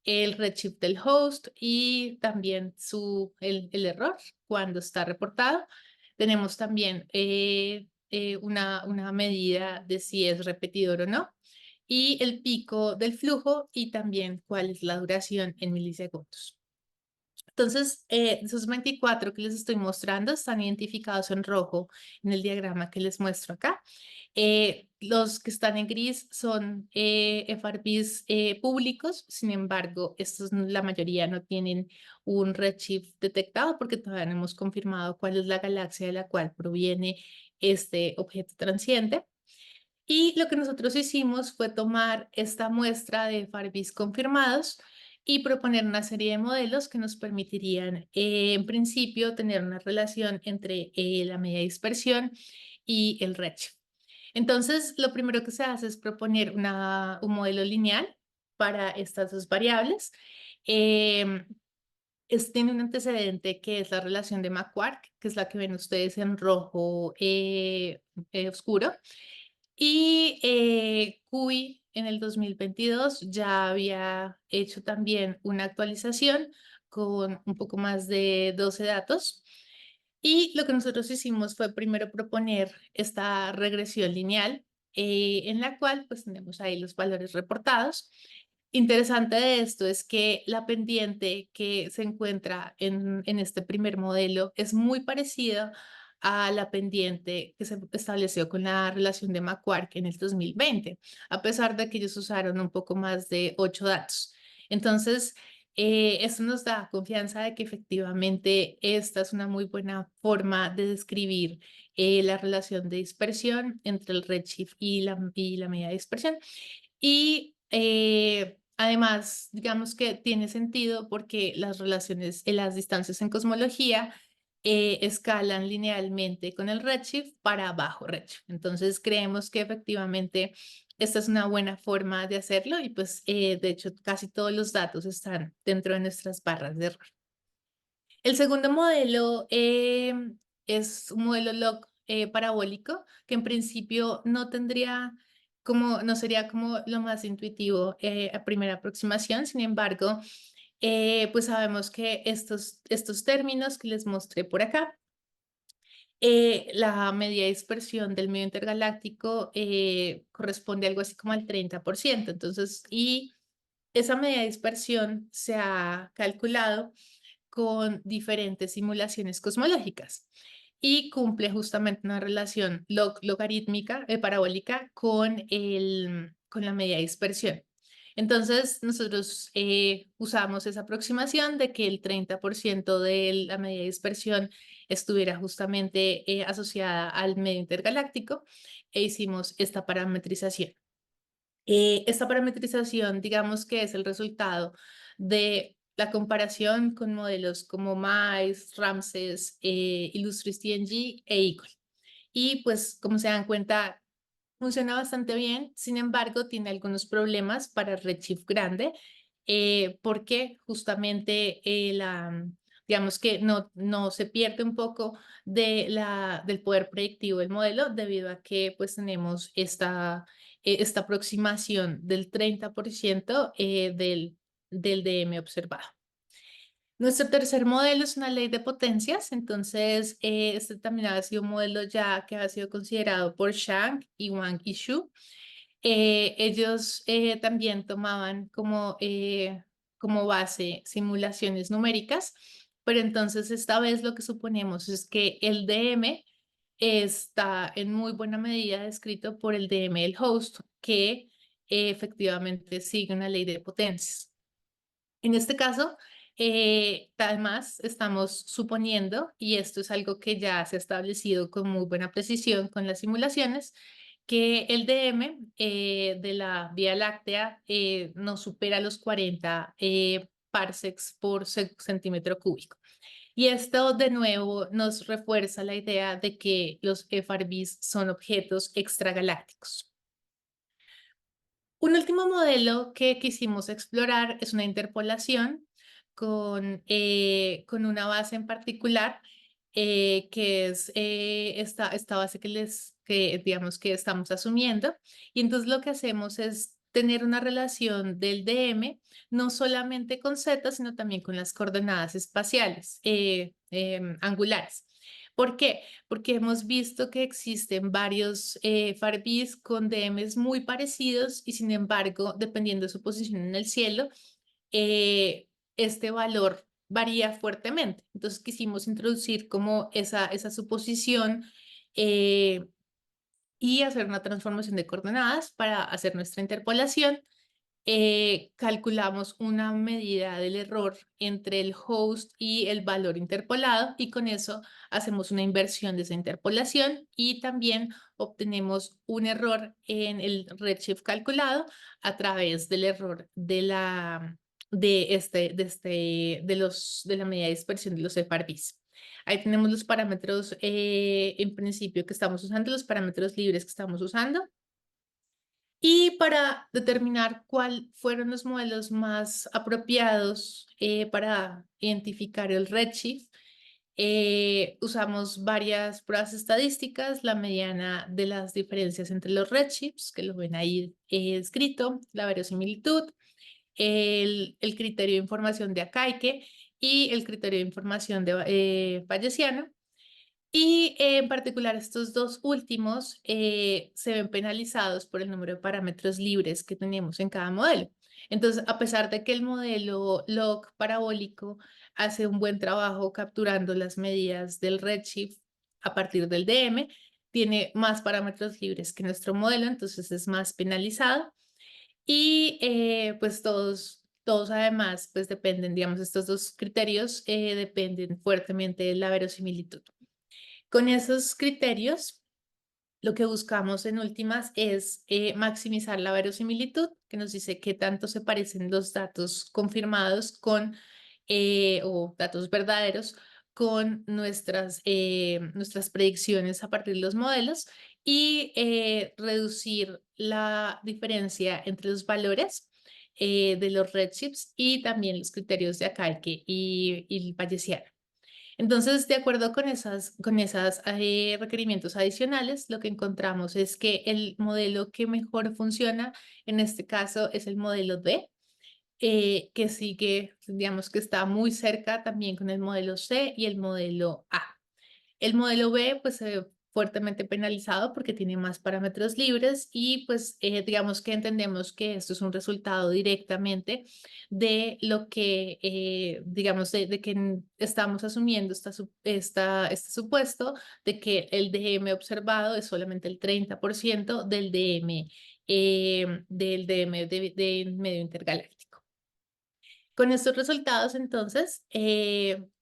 el redshift del host y también el error cuando está reportado. Tenemos también una medida de si es repetidor o no, y el pico del flujo y también cuál es la duración en milisegundos. Entonces, esos 24 que les estoy mostrando están identificados en rojo en el diagrama que les muestro acá. Los que están en gris son FRBs públicos, sin embargo, estos la mayoría no tienen un redshift detectado porque todavía no hemos confirmado cuál es la galaxia de la cual proviene este objeto transiente. Y lo que nosotros hicimos fue tomar esta muestra de FRBs confirmados y proponer una serie de modelos que nos permitirían, en principio, tener una relación entre la media dispersión y el redshift. Entonces, lo primero que se hace es proponer un modelo lineal para estas dos variables. Tiene un antecedente que es la relación de Macquark, que es la que ven ustedes en rojo oscuro. Y Cuy en el 2022 ya había hecho también una actualización con un poco más de 12 datos. Y lo que nosotros hicimos fue primero proponer esta regresión lineal en la cual pues tenemos ahí los valores reportados. Interesante de esto es que la pendiente que se encuentra en este primer modelo es muy parecida a la pendiente que se estableció con la relación de Macquark en el 2020, a pesar de que ellos usaron un poco más de 8 datos. Entonces, esto nos da confianza de que efectivamente esta es una muy buena forma de describir la relación de dispersión entre el redshift y la media dispersión. Y además, digamos que tiene sentido porque las relaciones, las distancias en cosmología escalan linealmente con el redshift para bajo redshift. Entonces, creemos que efectivamente esta es una buena forma de hacerlo y pues de hecho casi todos los datos están dentro de nuestras barras de error. El segundo modelo es un modelo log parabólico que en principio no tendría como, no sería como lo más intuitivo a primera aproximación. Sin embargo, pues sabemos que estos términos que les mostré por acá, la media dispersión del medio intergaláctico corresponde a algo así como al 30%. Entonces, y esa media dispersión se ha calculado con diferentes simulaciones cosmológicas y cumple justamente una relación logarítmica, parabólica con la media dispersión. Entonces, nosotros usamos esa aproximación de que el 30% de la media dispersión estuviera justamente asociada al medio intergaláctico e hicimos esta parametrización. Esta parametrización, digamos que es el resultado de la comparación con modelos como MAIS, Ramses, Illustris TNG e Eagle. Y pues, como se dan cuenta, funciona bastante bien. Sin embargo, tiene algunos problemas para Redshift grande, porque justamente digamos que no se pierde un poco del poder predictivo del modelo debido a que pues tenemos esta aproximación del 30% del DM observado. Nuestro tercer modelo es una ley de potencias, entonces este también ha sido un modelo ya que ha sido considerado por Zhang y Wang y Xu. Ellos también tomaban como base simulaciones numéricas, pero entonces esta vez lo que suponemos es que el DM está en muy buena medida descrito por el DM del host, que efectivamente sigue una ley de potencias. En este caso, además, estamos suponiendo, y esto es algo que ya se ha establecido con muy buena precisión con las simulaciones, que el DM de la Vía Láctea no supera los 40 parsecs por centímetro cúbico. Y esto de nuevo nos refuerza la idea de que los FRBs son objetos extragalácticos. Un último modelo que quisimos explorar es una interpolación con una base en particular, que es esta base que digamos que estamos asumiendo. Y entonces lo que hacemos es tener una relación del DM, no solamente con Z, sino también con las coordenadas espaciales, angulares. ¿Por qué? Porque hemos visto que existen varios FRBs con DMs muy parecidos y sin embargo, dependiendo de su posición en el cielo, este valor varía fuertemente. Entonces quisimos introducir como esa suposición eh, y hacer una transformación de coordenadas para hacer nuestra interpolación. Calculamos una medida del error entre el host y el valor interpolado y con eso hacemos una inversión de esa interpolación y también obtenemos un error en el redshift calculado a través del error de la medida de dispersión de los FRBs. Ahí tenemos los parámetros en principio que estamos usando, los parámetros libres que estamos usando. Y para determinar cuáles fueron los modelos más apropiados para identificar el redshift, usamos varias pruebas estadísticas, la mediana de las diferencias entre los redshifts, que lo ven ahí escrito, la verosimilitud, el criterio de información de Akaike y el criterio de información de Bayesiano. Y en particular estos dos últimos se ven penalizados por el número de parámetros libres que tenemos en cada modelo. Entonces, a pesar de que el modelo log parabólico hace un buen trabajo capturando las medidas del redshift a partir del DM, tiene más parámetros libres que nuestro modelo, entonces es más penalizado. Y pues todos además pues dependen, digamos, estos dos criterios dependen fuertemente de la verosimilitud. Con esos criterios, lo que buscamos en últimas es maximizar la verosimilitud, que nos dice qué tanto se parecen los datos confirmados con, o datos verdaderos con nuestras predicciones a partir de los modelos y reducir la diferencia entre los valores de los redshifts y también los criterios de Akaike y el Bayesiano. Entonces, de acuerdo con esas requerimientos adicionales, lo que encontramos es que el modelo que mejor funciona en este caso es el modelo D, que sigue, digamos que está muy cerca también con el modelo C y el modelo A. El modelo B pues se ve fuertemente penalizado porque tiene más parámetros libres y pues digamos que entendemos que esto es un resultado directamente de lo que digamos de que estamos asumiendo este supuesto de que el DM observado es solamente el 30% del DM de medio intergaláctico. Con estos resultados, entonces,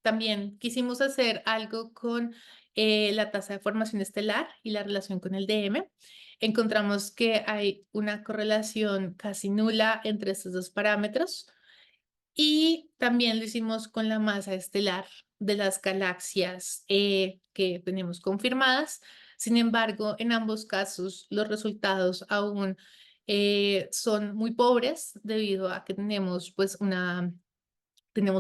también quisimos hacer algo con la tasa de formación estelar y la relación con el DM. Encontramos que hay una correlación casi nula entre estos dos parámetros y también lo hicimos con la masa estelar de las galaxias que tenemos confirmadas. Sin embargo, en ambos casos, los resultados aún son muy pobres debido a que tenemos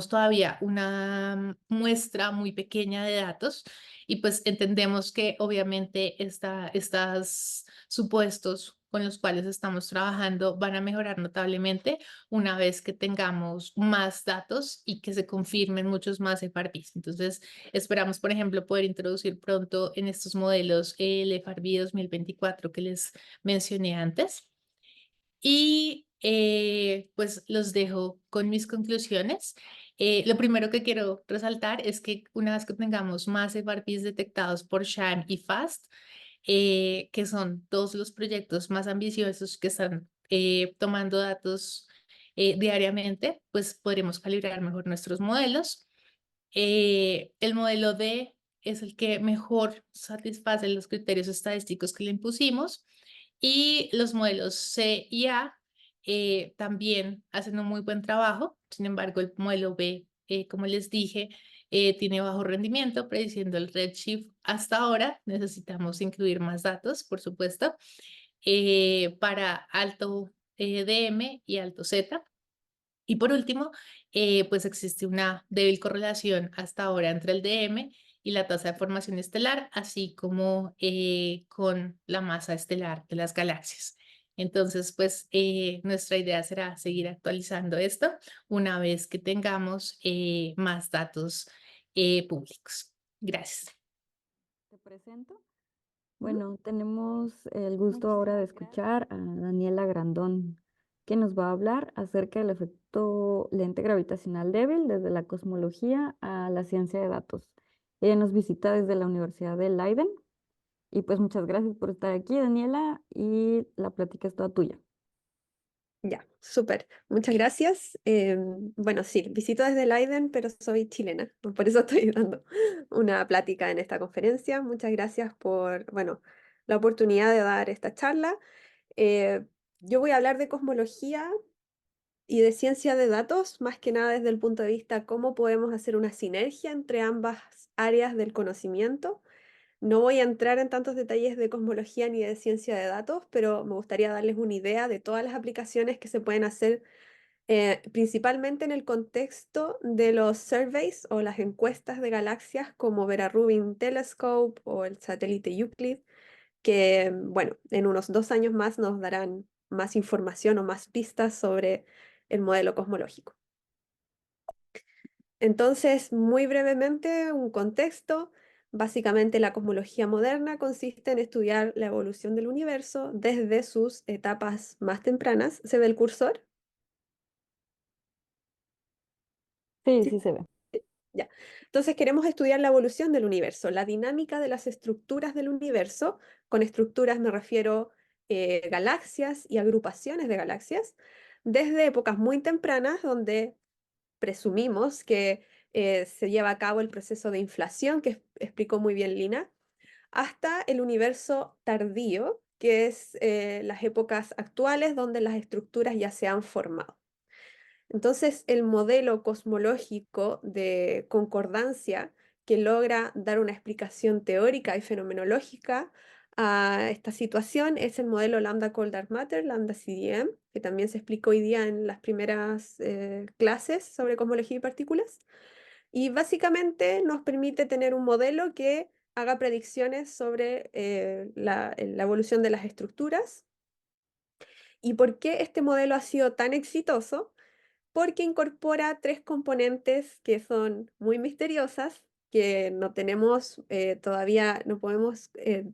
todavía una muestra muy pequeña de datos y pues entendemos que obviamente estos supuestos con los cuales estamos trabajando van a mejorar notablemente una vez que tengamos más datos y que se confirmen muchos más FRBs. Entonces esperamos, por ejemplo, poder introducir pronto en estos modelos el FRB 2024 que les mencioné antes. Y pues los dejo con mis conclusiones. Lo primero que quiero resaltar es que una vez que tengamos más FRPs detectados por SHIME y FAST, que son todos los proyectos más ambiciosos que están tomando datos diariamente, pues podremos calibrar mejor nuestros modelos. El modelo D es el que mejor satisface los criterios estadísticos que le impusimos. Y los modelos C y A también hacen un muy buen trabajo. Sin embargo, el modelo B, como les dije, tiene bajo rendimiento, prediciendo el redshift hasta ahora. Necesitamos incluir más datos, por supuesto, para alto DM y alto Z. Y por último, pues existe una débil correlación hasta ahora entre el DM y la tasa de formación estelar, así como con la masa estelar de las galaxias. Entonces, pues nuestra idea será seguir actualizando esto una vez que tengamos más datos públicos. Gracias. Te presento. Bueno, tenemos el gusto ahora de escuchar a Daniela Grandón, que nos va a hablar acerca del efecto lente gravitacional débil desde la cosmología a la ciencia de datos. Ella nos visita desde la Universidad de Leiden. Y pues muchas gracias por estar aquí, Daniela, y la plática es toda tuya. Ya, súper. Muchas gracias. Bueno, sí, visito desde Leiden, pero soy chilena, por eso estoy dando una plática en esta conferencia. Muchas gracias por, bueno, la oportunidad de dar esta charla. Eh, yo voy a hablar de cosmología y de ciencia de datos, más que nada desde el punto de vista cómo podemos hacer una sinergia entre ambas áreas del conocimiento. No voy a entrar en tantos detalles de cosmología ni de ciencia de datos, pero me gustaría darles una idea de todas las aplicaciones que se pueden hacer, principalmente en el contexto de los surveys o las encuestas de galaxias como Vera Rubin Telescope o el satélite Euclid, que, bueno, en unos 2 años más nos darán más información o más pistas sobre el modelo cosmológico. Entonces, muy brevemente, un contexto. Básicamente, la cosmología moderna consiste en estudiar la evolución del universo desde sus etapas más tempranas. ¿Se ve el cursor? Sí, Sí. sí se ve. Ya. Entonces, queremos estudiar la evolución del universo, la dinámica de las estructuras del universo. Con estructuras me refiero galaxias y agrupaciones de galaxias, desde épocas muy tempranas, donde presumimos que se lleva a cabo el proceso de inflación que explicó muy bien Lina, hasta el universo tardío, que es las épocas actuales donde las estructuras ya se han formado. Entonces, el modelo cosmológico de concordancia que logra dar una explicación teórica y fenomenológica a esta situación es el modelo Lambda Cold Dark Matter, Lambda CDM, que también se explicó hoy día en las primeras clases sobre cosmología y partículas. Y básicamente nos permite tener un modelo que haga predicciones sobre la evolución de las estructuras. ¿Y por qué este modelo ha sido tan exitoso? Porque incorpora 3 componentes que son muy misteriosas, que no tenemos todavía, no podemos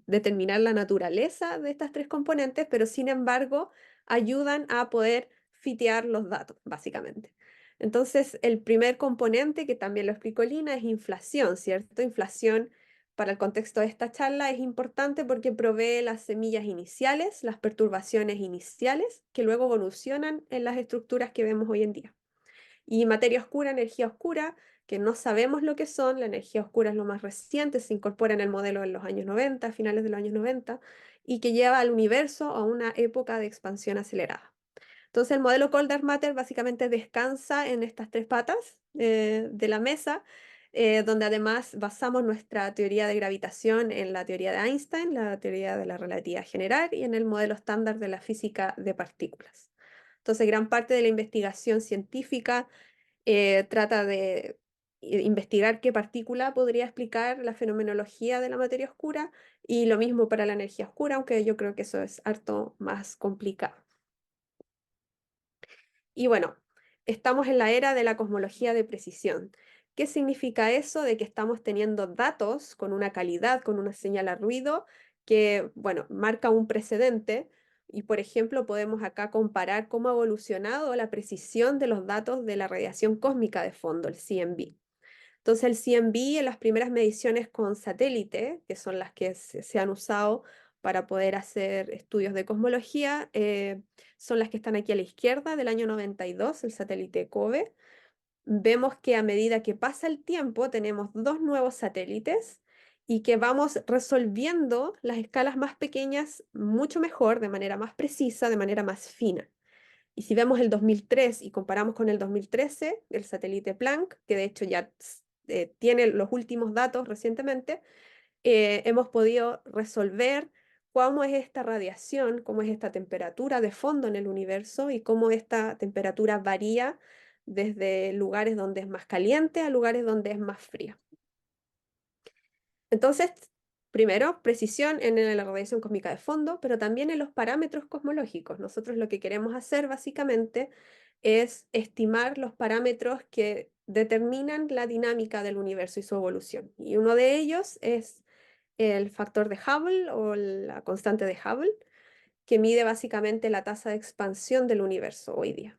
determinar la naturaleza de estas 3 componentes, pero sin embargo ayudan a poder fitear los datos, básicamente. Entonces, el primer componente, que también lo explicó Lina, es inflación, ¿cierto? Inflación para el contexto de esta charla es importante porque provee las semillas iniciales, las perturbaciones iniciales, que luego evolucionan en las estructuras que vemos hoy en día. Y materia oscura, energía oscura, que no sabemos lo que son. La energía oscura es lo más reciente, se incorpora en el modelo en los años 90, finales de los años 90, y que lleva al universo a una época de expansión acelerada. Entonces, el modelo Cold Dark Matter básicamente descansa en estas 3 patas de la mesa, donde además basamos nuestra teoría de gravitación en la teoría de Einstein, la teoría de la relatividad general y en el modelo estándar de la física de partículas. Entonces, gran parte de la investigación científica trata de investigar qué partícula podría explicar la fenomenología de la materia oscura, y lo mismo para la energía oscura, aunque yo creo que eso es harto más complicado. Y bueno, estamos en la era de la cosmología de precisión. ¿Qué significa eso? De que estamos teniendo datos con una calidad, con una señal a ruido que, bueno, marca un precedente. Y, por ejemplo, podemos acá comparar cómo ha evolucionado la precisión de los datos de la radiación cósmica de fondo, el CMB. Entonces, el CMB en las primeras mediciones con satélite, que son las que se han usado para poder hacer estudios de cosmología, son las que están aquí a la izquierda, del año 92, el satélite COBE. Vemos que a medida que pasa el tiempo tenemos 2 nuevos satélites y que vamos resolviendo las escalas más pequeñas mucho mejor, de manera más precisa, de manera más fina. Y si vemos el 2003 y comparamos con el 2013, el satélite Planck, que de hecho ya tiene los últimos datos recientemente, hemos podido resolver cómo es esta radiación, cómo es esta temperatura de fondo en el universo y cómo esta temperatura varía desde lugares donde es más caliente a lugares donde es más frío. Entonces, primero, precisión en la radiación cósmica de fondo, pero también en los parámetros cosmológicos. Nosotros lo que queremos hacer básicamente es estimar los parámetros que determinan la dinámica del universo y su evolución. Y uno de ellos es el factor de Hubble o la constante de Hubble, que mide básicamente la tasa de expansión del universo hoy día.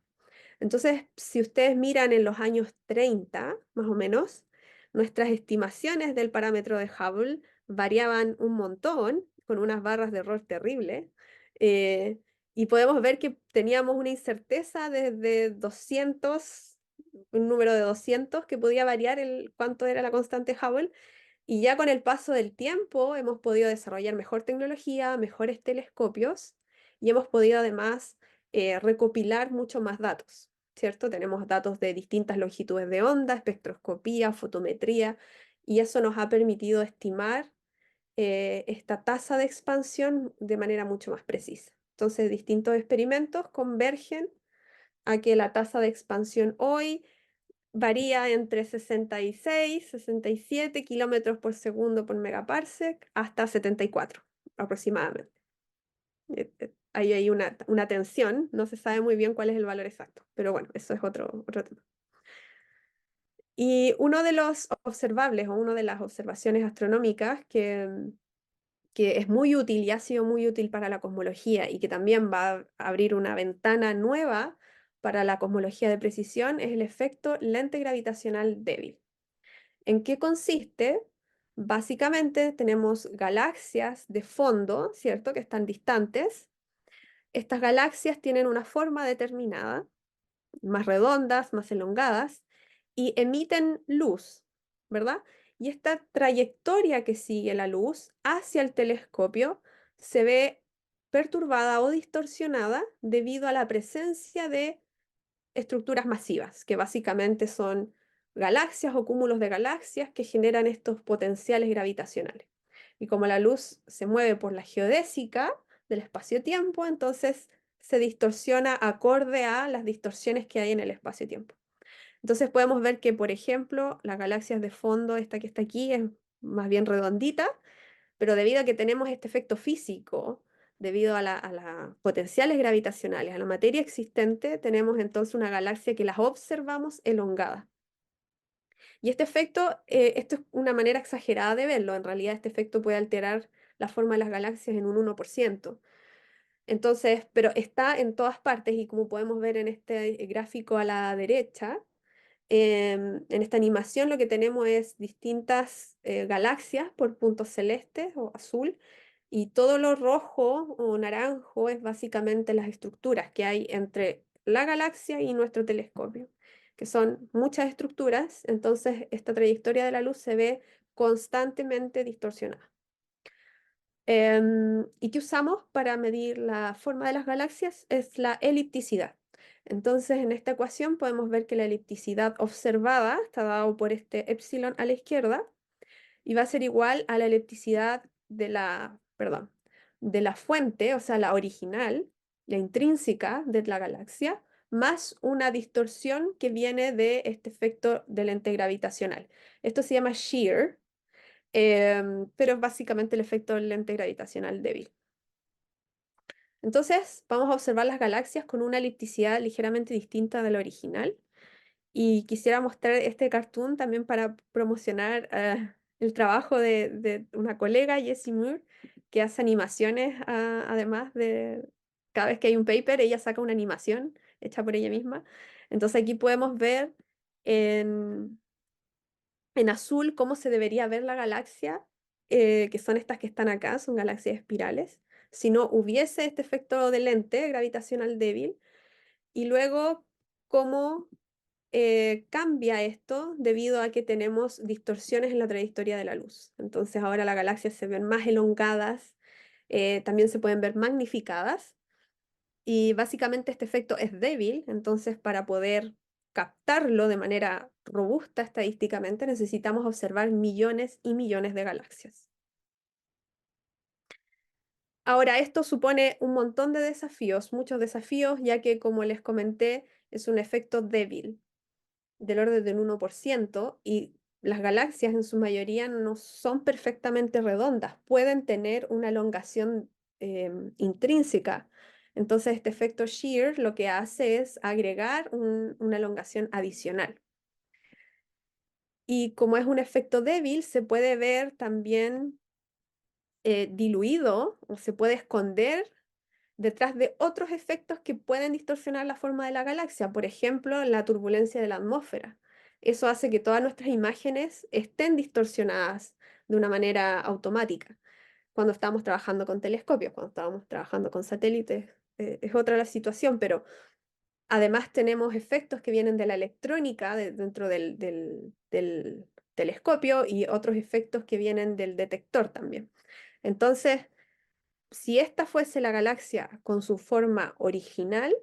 Entonces, si ustedes miran en los años 30, más o menos, nuestras estimaciones del parámetro de Hubble variaban un montón, con unas barras de error terribles, y podemos ver que teníamos una incerteza desde 200, un número de 200 que podía variar cuánto era la constante Hubble, y ya con el paso del tiempo hemos podido desarrollar mejor tecnología, mejores telescopios, y hemos podido además recopilar mucho más datos, ¿cierto? Tenemos datos de distintas longitudes de onda, espectroscopía, fotometría, y eso nos ha permitido estimar esta tasa de expansión de manera mucho más precisa. Entonces, distintos experimentos convergen a que la tasa de expansión hoy varía entre 66, 67 kilómetros por segundo por megaparsec hasta 74 aproximadamente. Ahí hay una tensión, no se sabe muy bien cuál es el valor exacto, pero bueno, eso es otro tema. Y uno de los observables o una de las observaciones astronómicas que es muy útil y ha sido muy útil para la cosmología y que también va a abrir una ventana nueva para la cosmología de precisión es el efecto lente gravitacional débil. ¿En qué consiste? Básicamente tenemos galaxias de fondo, ¿cierto? Que están distantes. Estas galaxias tienen una forma determinada, más redondas, más elongadas, y emiten luz, ¿verdad? Y esta trayectoria que sigue la luz hacia el telescopio se ve perturbada o distorsionada debido a la presencia de estructuras masivas, que básicamente son galaxias o cúmulos de galaxias que generan estos potenciales gravitacionales. Y como la luz se mueve por la geodésica del espacio-tiempo, entonces se distorsiona acorde a las distorsiones que hay en el espacio-tiempo. Entonces podemos ver que, por ejemplo, las galaxias de fondo, esta que está aquí, es más bien redondita, pero debido a que tenemos este efecto físico, debido a las potenciales gravitacionales, a la materia existente, tenemos entonces una galaxia que las observamos elongada. Y este efecto, esto es una manera exagerada de verlo, en realidad este efecto puede alterar la forma de las galaxias en un 1%. Entonces, pero está en todas partes y como podemos ver en este gráfico a la derecha, en esta animación lo que tenemos es distintas galaxias por puntos celestes o azul, y todo lo rojo o naranjo es básicamente las estructuras que hay entre la galaxia y nuestro telescopio, que son muchas estructuras, entonces esta trayectoria de la luz se ve constantemente distorsionada. ¿Y qué usamos para medir la forma de las galaxias? Es la elipticidad. Entonces, en esta ecuación podemos ver que la elipticidad observada está dado por este epsilon a la izquierda y va a ser igual a la elipticidad de de la fuente, o sea, la original, la intrínseca de la galaxia, más una distorsión que viene de este efecto de lente gravitacional. Esto se llama shear, pero es básicamente el efecto del lente gravitacional débil. Entonces, vamos a observar las galaxias con una elipticidad ligeramente distinta de la original. Y quisiera mostrar este cartoon también para promocionar el trabajo de una colega, Jessie Moore, que hace animaciones, además de cada vez que hay un paper, ella saca una animación hecha por ella misma. Entonces aquí podemos ver en azul cómo se debería ver la galaxia, que son estas que están acá, son galaxias espirales, si no hubiese este efecto de lente gravitacional débil, y luego cómo cambia esto debido a que tenemos distorsiones en la trayectoria de la luz. Entonces ahora las galaxias se ven más elongadas, también se pueden ver magnificadas, y básicamente este efecto es débil, entonces para poder captarlo de manera robusta estadísticamente necesitamos observar millones y millones de galaxias. Ahora, esto supone un montón de desafíos, muchos desafíos, ya que como les comenté, es un efecto débil, del orden del 1%, y las galaxias en su mayoría no son perfectamente redondas, pueden tener una elongación intrínseca. Entonces, este efecto shear lo que hace es agregar una elongación adicional. Y como es un efecto débil, se puede ver también diluido o se puede esconder detrás de otros efectos que pueden distorsionar la forma de la galaxia, por ejemplo, la turbulencia de la atmósfera. Eso hace que todas nuestras imágenes estén distorsionadas de una manera automática. Cuando estamos trabajando con telescopios, cuando estamos trabajando con satélites, es otra la situación, pero además tenemos efectos que vienen de la electrónica dentro del telescopio y otros efectos que vienen del detector también. Entonces, si esta fuese la galaxia con su forma original,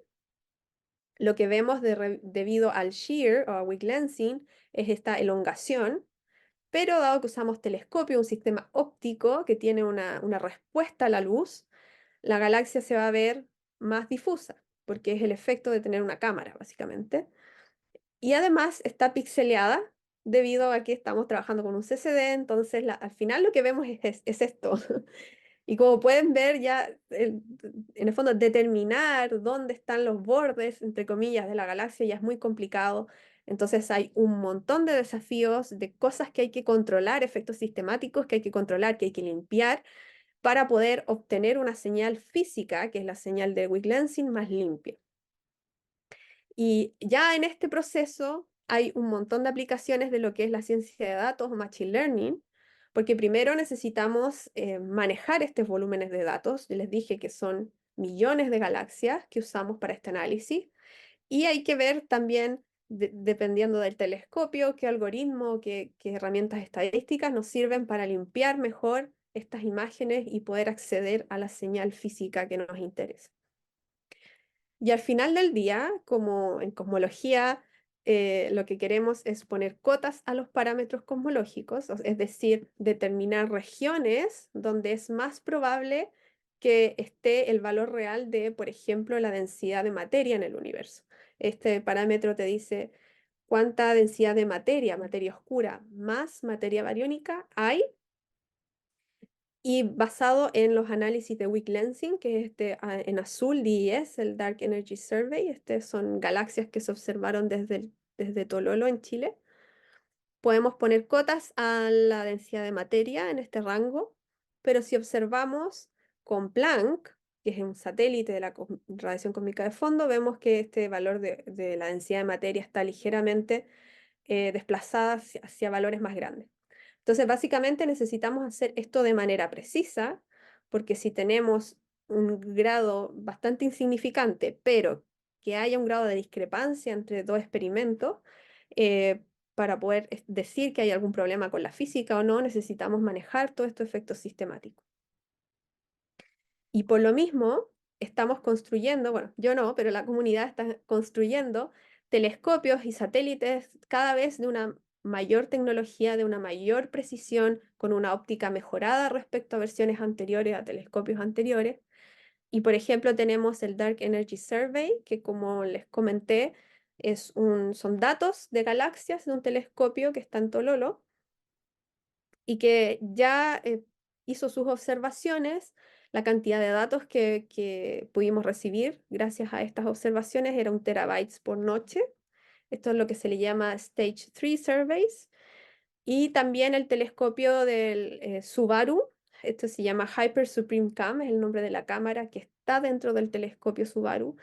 lo que vemos debido al shear o a weak lensing es esta elongación, pero dado que usamos telescopio, un sistema óptico que tiene una respuesta a la luz, la galaxia se va a ver más difusa, porque es el efecto de tener una cámara, básicamente. Y además está pixeleada debido a que estamos trabajando con un CCD, entonces al final lo que vemos es esto. Y como pueden ver, ya en el fondo determinar dónde están los bordes, entre comillas, de la galaxia ya es muy complicado. Entonces hay un montón de desafíos, de cosas que hay que controlar, efectos sistemáticos que hay que controlar, que hay que limpiar para poder obtener una señal física, que es la señal de weak lensing, más limpia. Y ya en este proceso hay un montón de aplicaciones de lo que es la ciencia de datos o machine learning, porque primero necesitamos manejar estos volúmenes de datos. Yo les dije que son millones de galaxias que usamos para este análisis. Y hay que ver también, dependiendo del telescopio, qué algoritmo, qué herramientas estadísticas nos sirven para limpiar mejor estas imágenes y poder acceder a la señal física que nos interesa. Y al final del día, como en cosmología, lo que queremos es poner cotas a los parámetros cosmológicos, es decir, determinar regiones donde es más probable que esté el valor real de, por ejemplo, la densidad de materia en el universo. Este parámetro te dice cuánta densidad de materia oscura más materia bariónica hay, y basado en los análisis de weak lensing, que es en azul, DES, el Dark Energy Survey, son galaxias que se observaron desde Tololo en Chile, podemos poner cotas a la densidad de materia en este rango, pero si observamos con Planck, que es un satélite de la radiación cósmica de fondo, vemos que este valor de la densidad de materia está ligeramente desplazada hacia valores más grandes. Entonces, básicamente necesitamos hacer esto de manera precisa, porque si tenemos un grado bastante insignificante, pero que haya un grado de discrepancia entre dos experimentos, para poder decir que hay algún problema con la física o no, necesitamos manejar todos estos efectos sistemáticos. Y por lo mismo, estamos construyendo, bueno, yo no, pero la comunidad está construyendo telescopios y satélites cada vez de una mayor tecnología, de una mayor precisión, con una óptica mejorada respecto a versiones anteriores, a telescopios anteriores. Y por ejemplo, tenemos el Dark Energy Survey, que como les comenté, son datos de galaxias de un telescopio que está en Tololo y que ya hizo sus observaciones. La cantidad de datos que pudimos recibir gracias a estas observaciones era 1 terabytes por noche. Esto es lo que se le llama Stage 3 Surveys. Y también el telescopio del Subaru, esto se llama Hyper Supreme Cam, es el nombre de la cámara que está dentro del telescopio Subaru.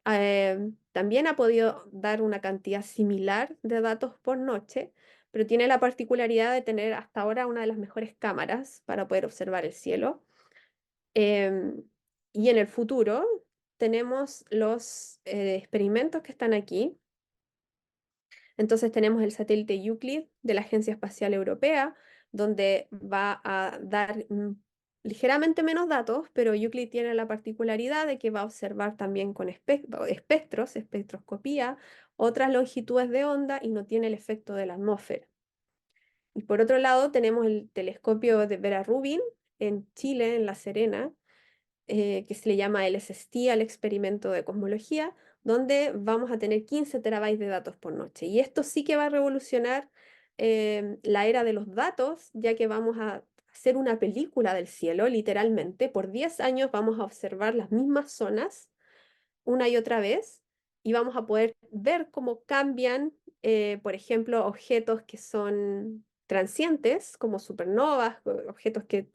También ha podido dar una cantidad similar de datos por noche, pero tiene la particularidad de tener hasta ahora una de las mejores cámaras para poder observar el cielo. Y en el futuro tenemos los experimentos que están aquí. Entonces tenemos el satélite Euclid de la Agencia Espacial Europea, donde va a dar ligeramente menos datos, pero Euclid tiene la particularidad de que va a observar también con espectros, espectroscopía, otras longitudes de onda y no tiene el efecto de la atmósfera. Y por otro lado tenemos el telescopio de Vera Rubin en Chile, en La Serena, que se le llama el SST, al experimento de cosmología, donde vamos a tener 15 terabytes de datos por noche. Y esto sí que va a revolucionar la era de los datos, ya que vamos a hacer una película del cielo, literalmente. Por 10 años vamos a observar las mismas zonas una y otra vez y vamos a poder ver cómo cambian, por ejemplo, objetos que son transientes, como supernovas, objetos que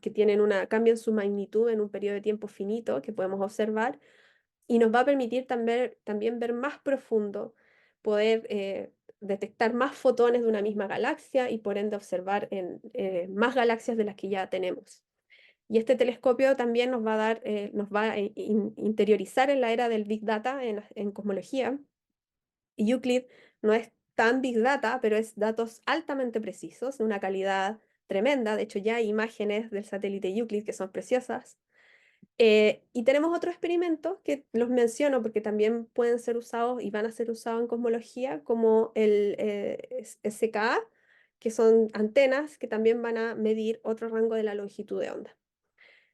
cambian su magnitud en un periodo de tiempo finito que podemos observar, y nos va a permitir también ver más profundo, poder detectar más fotones de una misma galaxia y por ende observar más galaxias de las que ya tenemos. Y este telescopio también nos va a dar, nos va a interiorizar en la era del Big Data en cosmología. Y Euclid no es tan Big Data, pero es datos altamente precisos, de una calidad tremenda. De hecho, ya hay imágenes del satélite Euclid que son preciosas. Y tenemos otros experimentos que los menciono porque también pueden ser usados y van a ser usados en cosmología, como el SKA, que son antenas que también van a medir otro rango de la longitud de onda.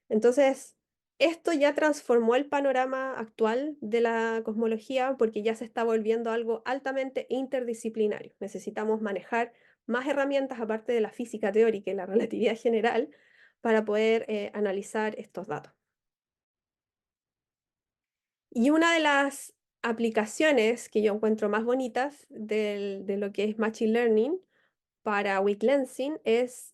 Entonces, esto ya transformó el panorama actual de la cosmología porque ya se está volviendo algo altamente interdisciplinario. Necesitamos manejar más herramientas aparte de la física teórica y la relatividad general para poder analizar estos datos. Y una de las aplicaciones que yo encuentro más bonitas de lo que es Machine Learning para weak lensing es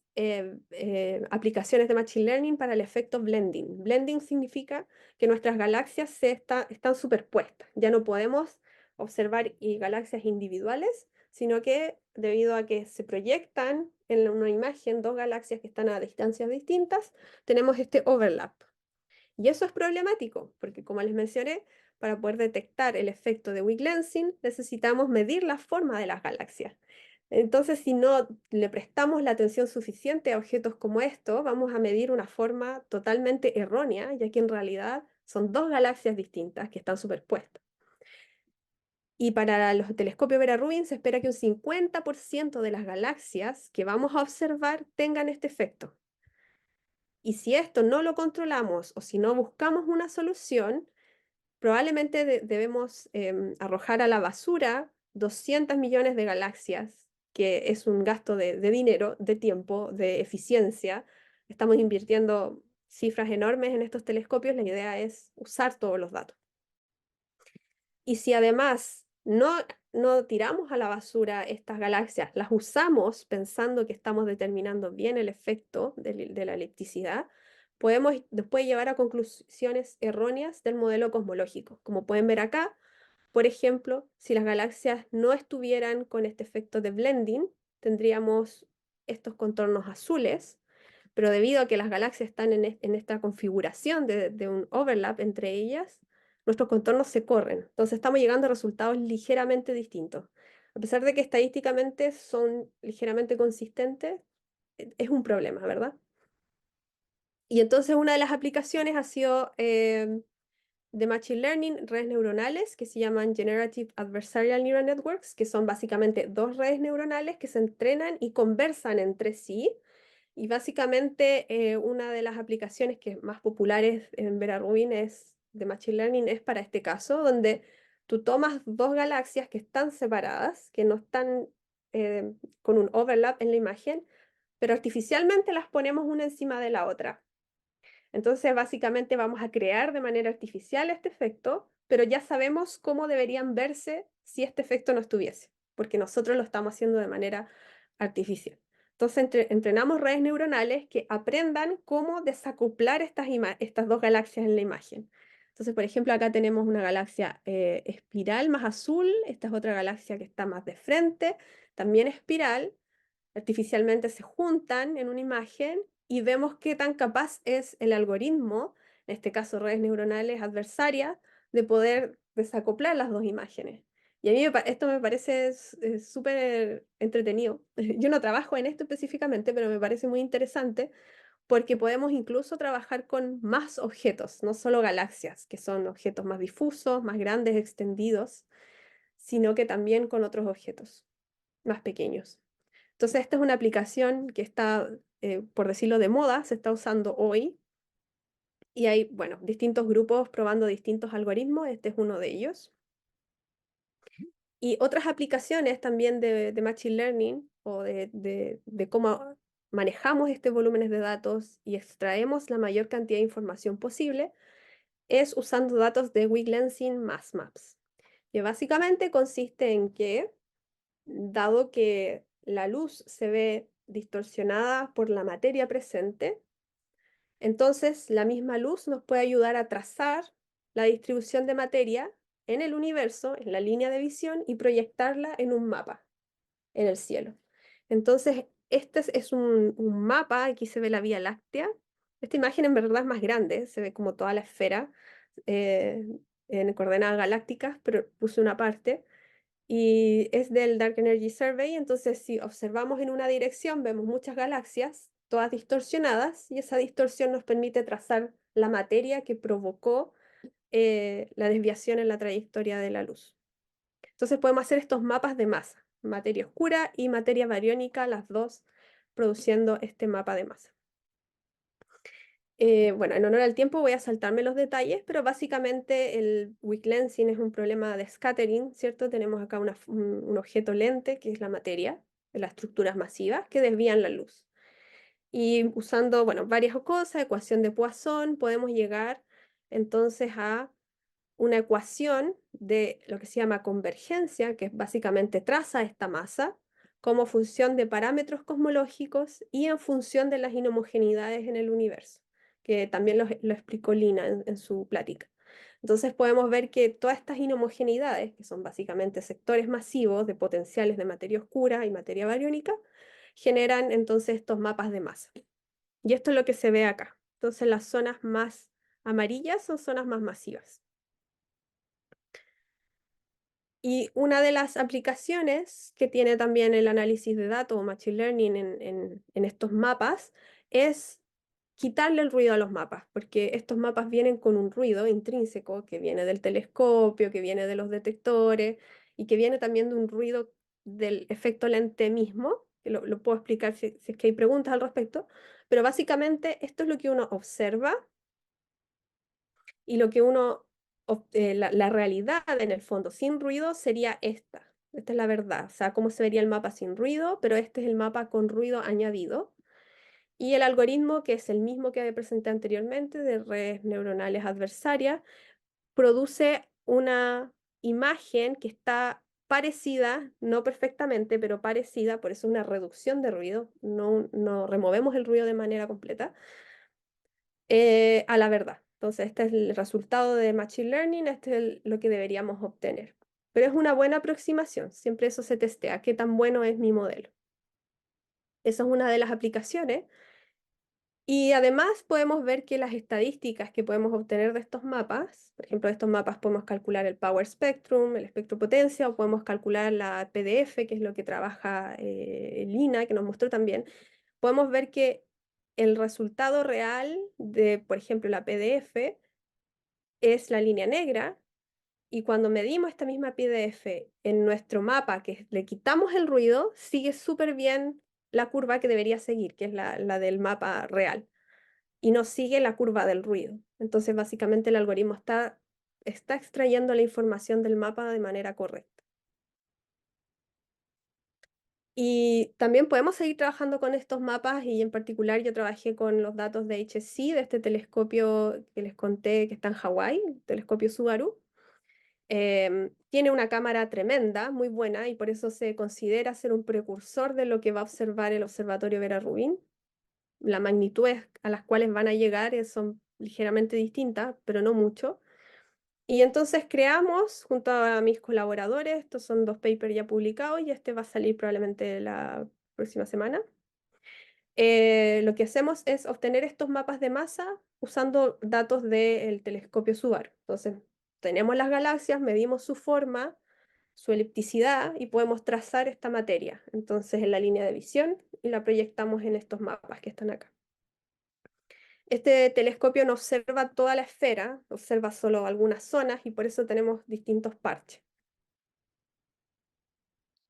aplicaciones de Machine Learning para el efecto blending. Blending significa que nuestras galaxias están superpuestas. Ya no podemos observar galaxias individuales, sino que debido a que se proyectan en una imagen dos galaxias que están a distancias distintas, tenemos este overlap. Y eso es problemático, porque como les mencioné, para poder detectar el efecto de weak lensing necesitamos medir la forma de las galaxias. Entonces, si no le prestamos la atención suficiente a objetos como estos, vamos a medir una forma totalmente errónea, ya que en realidad son dos galaxias distintas que están superpuestas. Y para los telescopios Vera Rubin se espera que un 50% de las galaxias que vamos a observar tengan este efecto. Y si esto no lo controlamos o si no buscamos una solución, probablemente debemos arrojar a la basura 200 millones de galaxias, que es un gasto de dinero, de tiempo, de eficiencia. Estamos invirtiendo cifras enormes en estos telescopios, la idea es usar todos los datos. Y si además no tiramos a la basura estas galaxias, las usamos pensando que estamos determinando bien el efecto de la elipticidad, podemos después llevar a conclusiones erróneas del modelo cosmológico. Como pueden ver acá, por ejemplo, si las galaxias no estuvieran con este efecto de blending, tendríamos estos contornos azules, pero debido a que las galaxias están en esta configuración de un overlap entre ellas, nuestros contornos se corren. Entonces estamos llegando a resultados ligeramente distintos. A pesar de que estadísticamente son ligeramente consistentes, es un problema, ¿verdad? Y entonces una de las aplicaciones ha sido de Machine Learning, redes neuronales que se llaman Generative Adversarial Neural Networks, que son básicamente dos redes neuronales que se entrenan y conversan entre sí. Y básicamente una de las aplicaciones que más populares en Vera Rubin de Machine Learning es para este caso, donde tú tomas dos galaxias que están separadas, que no están con un overlap en la imagen, pero artificialmente las ponemos una encima de la otra. Entonces, básicamente vamos a crear de manera artificial este efecto, pero ya sabemos cómo deberían verse si este efecto no estuviese, porque nosotros lo estamos haciendo de manera artificial. Entonces, entrenamos redes neuronales que aprendan cómo desacoplar estas dos galaxias en la imagen. Entonces, por ejemplo, acá tenemos una galaxia espiral más azul, esta es otra galaxia que está más de frente, también espiral, artificialmente se juntan en una imagen y vemos qué tan capaz es el algoritmo, en este caso redes neuronales adversarias, de poder desacoplar las dos imágenes. Y a mí esto me parece súper entretenido. Yo no trabajo en esto específicamente, pero me parece muy interesante porque podemos incluso trabajar con más objetos, no solo galaxias, que son objetos más difusos, más grandes, extendidos, sino que también con otros objetos más pequeños. Entonces, esta es una aplicación que está, por decirlo de moda, se está usando hoy. Y hay, bueno, distintos grupos probando distintos algoritmos. Este es uno de ellos. Y otras aplicaciones también de Machine Learning o de cómo manejamos estos volúmenes de datos y extraemos la mayor cantidad de información posible es usando datos de weak lensing mass maps. Que básicamente consiste en que, dado que la luz se ve distorsionada por la materia presente, entonces la misma luz nos puede ayudar a trazar la distribución de materia en el universo, en la línea de visión, y proyectarla en un mapa en el cielo. Entonces, este es un mapa, aquí se ve la Vía Láctea. Esta imagen en verdad es más grande, se ve como toda la esfera eh, en coordenadas galácticas, pero puse una parte. Y es del Dark Energy Survey, entonces si observamos en una dirección vemos muchas galaxias, todas distorsionadas, y esa distorsión nos permite trazar la materia que provocó la desviación en la trayectoria de la luz. Entonces podemos hacer estos mapas de masa, materia oscura y materia bariónica, las dos produciendo este mapa de masa. Bueno, en honor al tiempo voy a saltarme los detalles, pero básicamente el weak lensing es un problema de scattering, ¿cierto? Tenemos acá un objeto lente, que es la materia, las estructuras masivas que desvían la luz. Y usando, bueno, varias cosas, ecuación de Poisson, podemos llegar entonces a una ecuación de lo que se llama convergencia, que básicamente traza esta masa como función de parámetros cosmológicos y en función de las inhomogeneidades en el universo, que también lo explicó Lina en su plática. Entonces podemos ver que todas estas inhomogeneidades, que son básicamente sectores masivos de potenciales de materia oscura y materia bariónica, generan entonces estos mapas de masa. Y esto es lo que se ve acá. Entonces las zonas más amarillas son zonas más masivas. Y una de las aplicaciones que tiene también el análisis de datos o Machine Learning en estos mapas es quitarle el ruido a los mapas, porque estos mapas vienen con un ruido intrínseco que viene del telescopio, que viene de los detectores y que viene también de un ruido del efecto lente mismo, que lo puedo explicar si es que hay preguntas al respecto, pero básicamente esto es lo que uno observa y lo que uno, la realidad en el fondo sin ruido sería esta. Esta es la verdad, o sea, cómo se vería el mapa sin ruido, pero este es el mapa con ruido añadido. Y el algoritmo, que es el mismo que presenté anteriormente de redes neuronales adversarias, produce una imagen que está parecida, no perfectamente, pero parecida, por eso una reducción de ruido, no removemos el ruido de manera completa, a la verdad. Entonces, este es el resultado de Machine Learning, este es lo que deberíamos obtener. Pero es una buena aproximación, siempre eso se testea, qué tan bueno es mi modelo. Esa es una de las aplicaciones. Y además podemos ver que las estadísticas que podemos obtener de estos mapas, por ejemplo, de estos mapas podemos calcular el power spectrum, el espectro potencia, o podemos calcular la PDF, que es lo que trabaja Lina, que nos mostró también. Podemos ver que el resultado real de, por ejemplo, la PDF es la línea negra, y cuando medimos esta misma PDF en nuestro mapa, que le quitamos el ruido, sigue súper bien la curva que debería seguir, que es la del mapa real, y no sigue la curva del ruido. Entonces, básicamente el algoritmo está extrayendo la información del mapa de manera correcta. Y también podemos seguir trabajando con estos mapas, y en particular yo trabajé con los datos de HSC, de este telescopio que les conté que está en Hawái, el telescopio Subaru. Tiene una cámara tremenda, muy buena, y por eso se considera ser un precursor de lo que va a observar el Observatorio Vera Rubin. La magnitud a las cuales van a llegar son ligeramente distintas, pero no mucho. Y entonces creamos, junto a mis colaboradores, estos son 2 papers ya publicados y este va a salir probablemente la próxima semana. Lo que hacemos es obtener estos mapas de masa usando datos del telescopio Subaru. Entonces, tenemos las galaxias, medimos su forma, su elipticidad y podemos trazar esta materia. Entonces, en la línea de visión, y la proyectamos en estos mapas que están acá. Este telescopio no observa toda la esfera, observa solo algunas zonas y por eso tenemos distintos parches.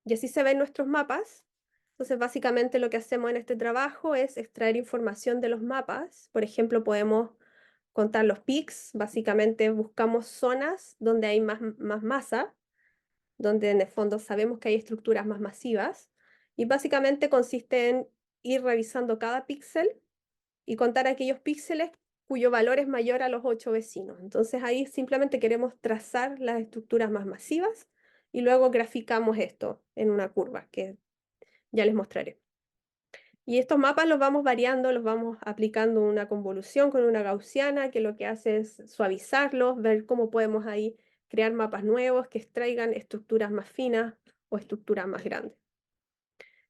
Y así se ven nuestros mapas. Entonces, básicamente lo que hacemos en este trabajo es extraer información de los mapas. Por ejemplo, podemos contar los peaks. Básicamente buscamos zonas donde hay más masa, donde en el fondo sabemos que hay estructuras más masivas. Y básicamente consiste en ir revisando cada píxel y contar aquellos píxeles cuyo valor es mayor a los 8 vecinos. Entonces ahí simplemente queremos trazar las estructuras más masivas y luego graficamos esto en una curva que ya les mostraré. Y estos mapas los vamos variando, los vamos aplicando una convolución con una gaussiana, que lo que hace es suavizarlos, ver cómo podemos ahí crear mapas nuevos que extraigan estructuras más finas o estructuras más grandes.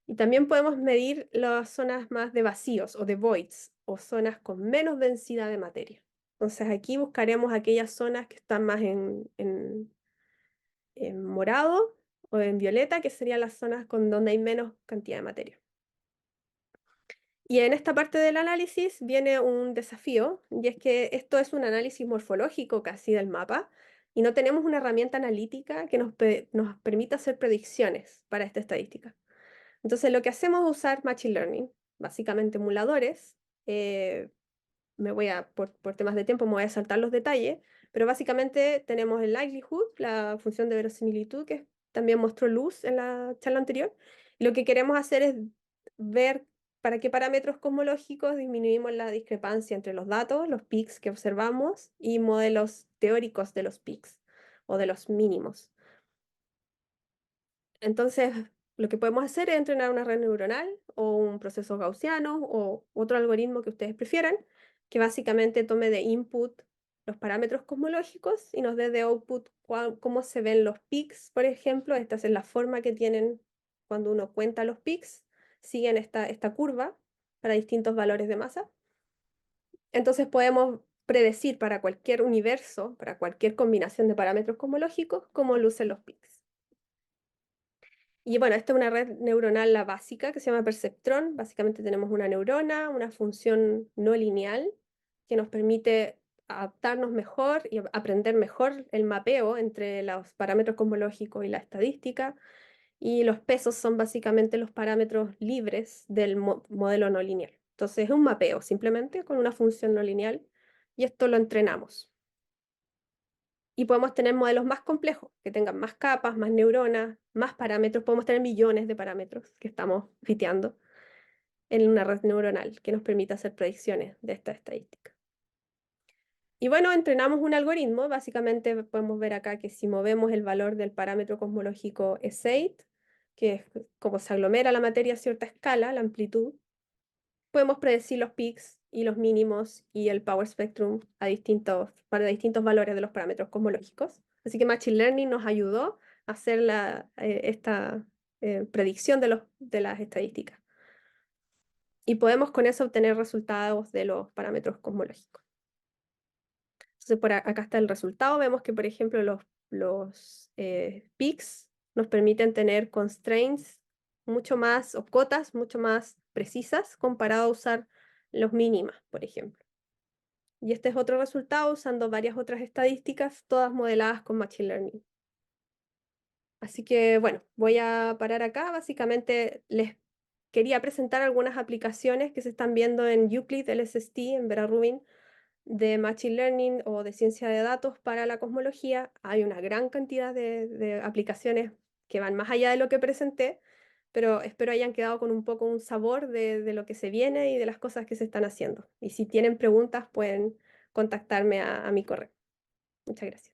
Y también podemos medir las zonas más de vacíos o de voids, o zonas con menos densidad de materia. Entonces aquí buscaremos aquellas zonas que están más en morado o en violeta, que serían las zonas con donde hay menos cantidad de materia. Y en esta parte del análisis viene un desafío, y es que esto es un análisis morfológico casi del mapa, y no tenemos una herramienta analítica que nos permita hacer predicciones para esta estadística. Entonces lo que hacemos es usar Machine Learning, básicamente emuladores. Por temas de tiempo me voy a saltar los detalles, pero básicamente tenemos el likelihood, la función de verosimilitud, que también mostró Luz en la charla anterior. Y lo que queremos hacer es ver para qué parámetros cosmológicos disminuimos la discrepancia entre los datos, los peaks que observamos, y modelos teóricos de los peaks o de los mínimos. Entonces, lo que podemos hacer es entrenar una red neuronal o un proceso gaussiano o otro algoritmo que ustedes prefieran, que básicamente tome de input los parámetros cosmológicos y nos dé de output cómo se ven los peaks, por ejemplo. Esta es la forma que tienen cuando uno cuenta los peaks. Siguen esta curva para distintos valores de masa. Entonces podemos predecir para cualquier universo, para cualquier combinación de parámetros cosmológicos, cómo lucen los peaks. Y bueno, esta es una red neuronal la básica que se llama perceptrón. Básicamente tenemos una neurona, una función no lineal que nos permite adaptarnos mejor y aprender mejor el mapeo entre los parámetros cosmológicos y la estadística. Y los pesos son básicamente los parámetros libres del modelo no lineal. Entonces es un mapeo simplemente con una función no lineal y esto lo entrenamos. Y podemos tener modelos más complejos, que tengan más capas, más neuronas, más parámetros. Podemos tener millones de parámetros que estamos fiteando en una red neuronal que nos permita hacer predicciones de esta estadística. Y bueno, entrenamos un algoritmo. Básicamente podemos ver acá que si movemos el valor del parámetro cosmológico S8, que es como se aglomera la materia a cierta escala, la amplitud, podemos predecir los peaks y los mínimos y el power spectrum para distintos valores de los parámetros cosmológicos. Así que Machine Learning nos ayudó a hacer esta predicción de las estadísticas. Y podemos con eso obtener resultados de los parámetros cosmológicos. Entonces, acá está el resultado. Vemos que, por ejemplo, los peaks nos permiten tener constraints mucho más, o cotas mucho más precisas comparado a usar los mínimas, por ejemplo. Y este es otro resultado usando varias otras estadísticas, todas modeladas con Machine Learning. Así que, bueno, voy a parar acá. Básicamente les quería presentar algunas aplicaciones que se están viendo en Euclid, LSST, en Vera Rubin, de Machine Learning o de ciencia de datos para la cosmología. Hay una gran cantidad de aplicaciones que van más allá de lo que presenté, pero espero hayan quedado con un poco un sabor de lo que se viene y de las cosas que se están haciendo. Y si tienen preguntas, pueden contactarme a mi correo. Muchas gracias.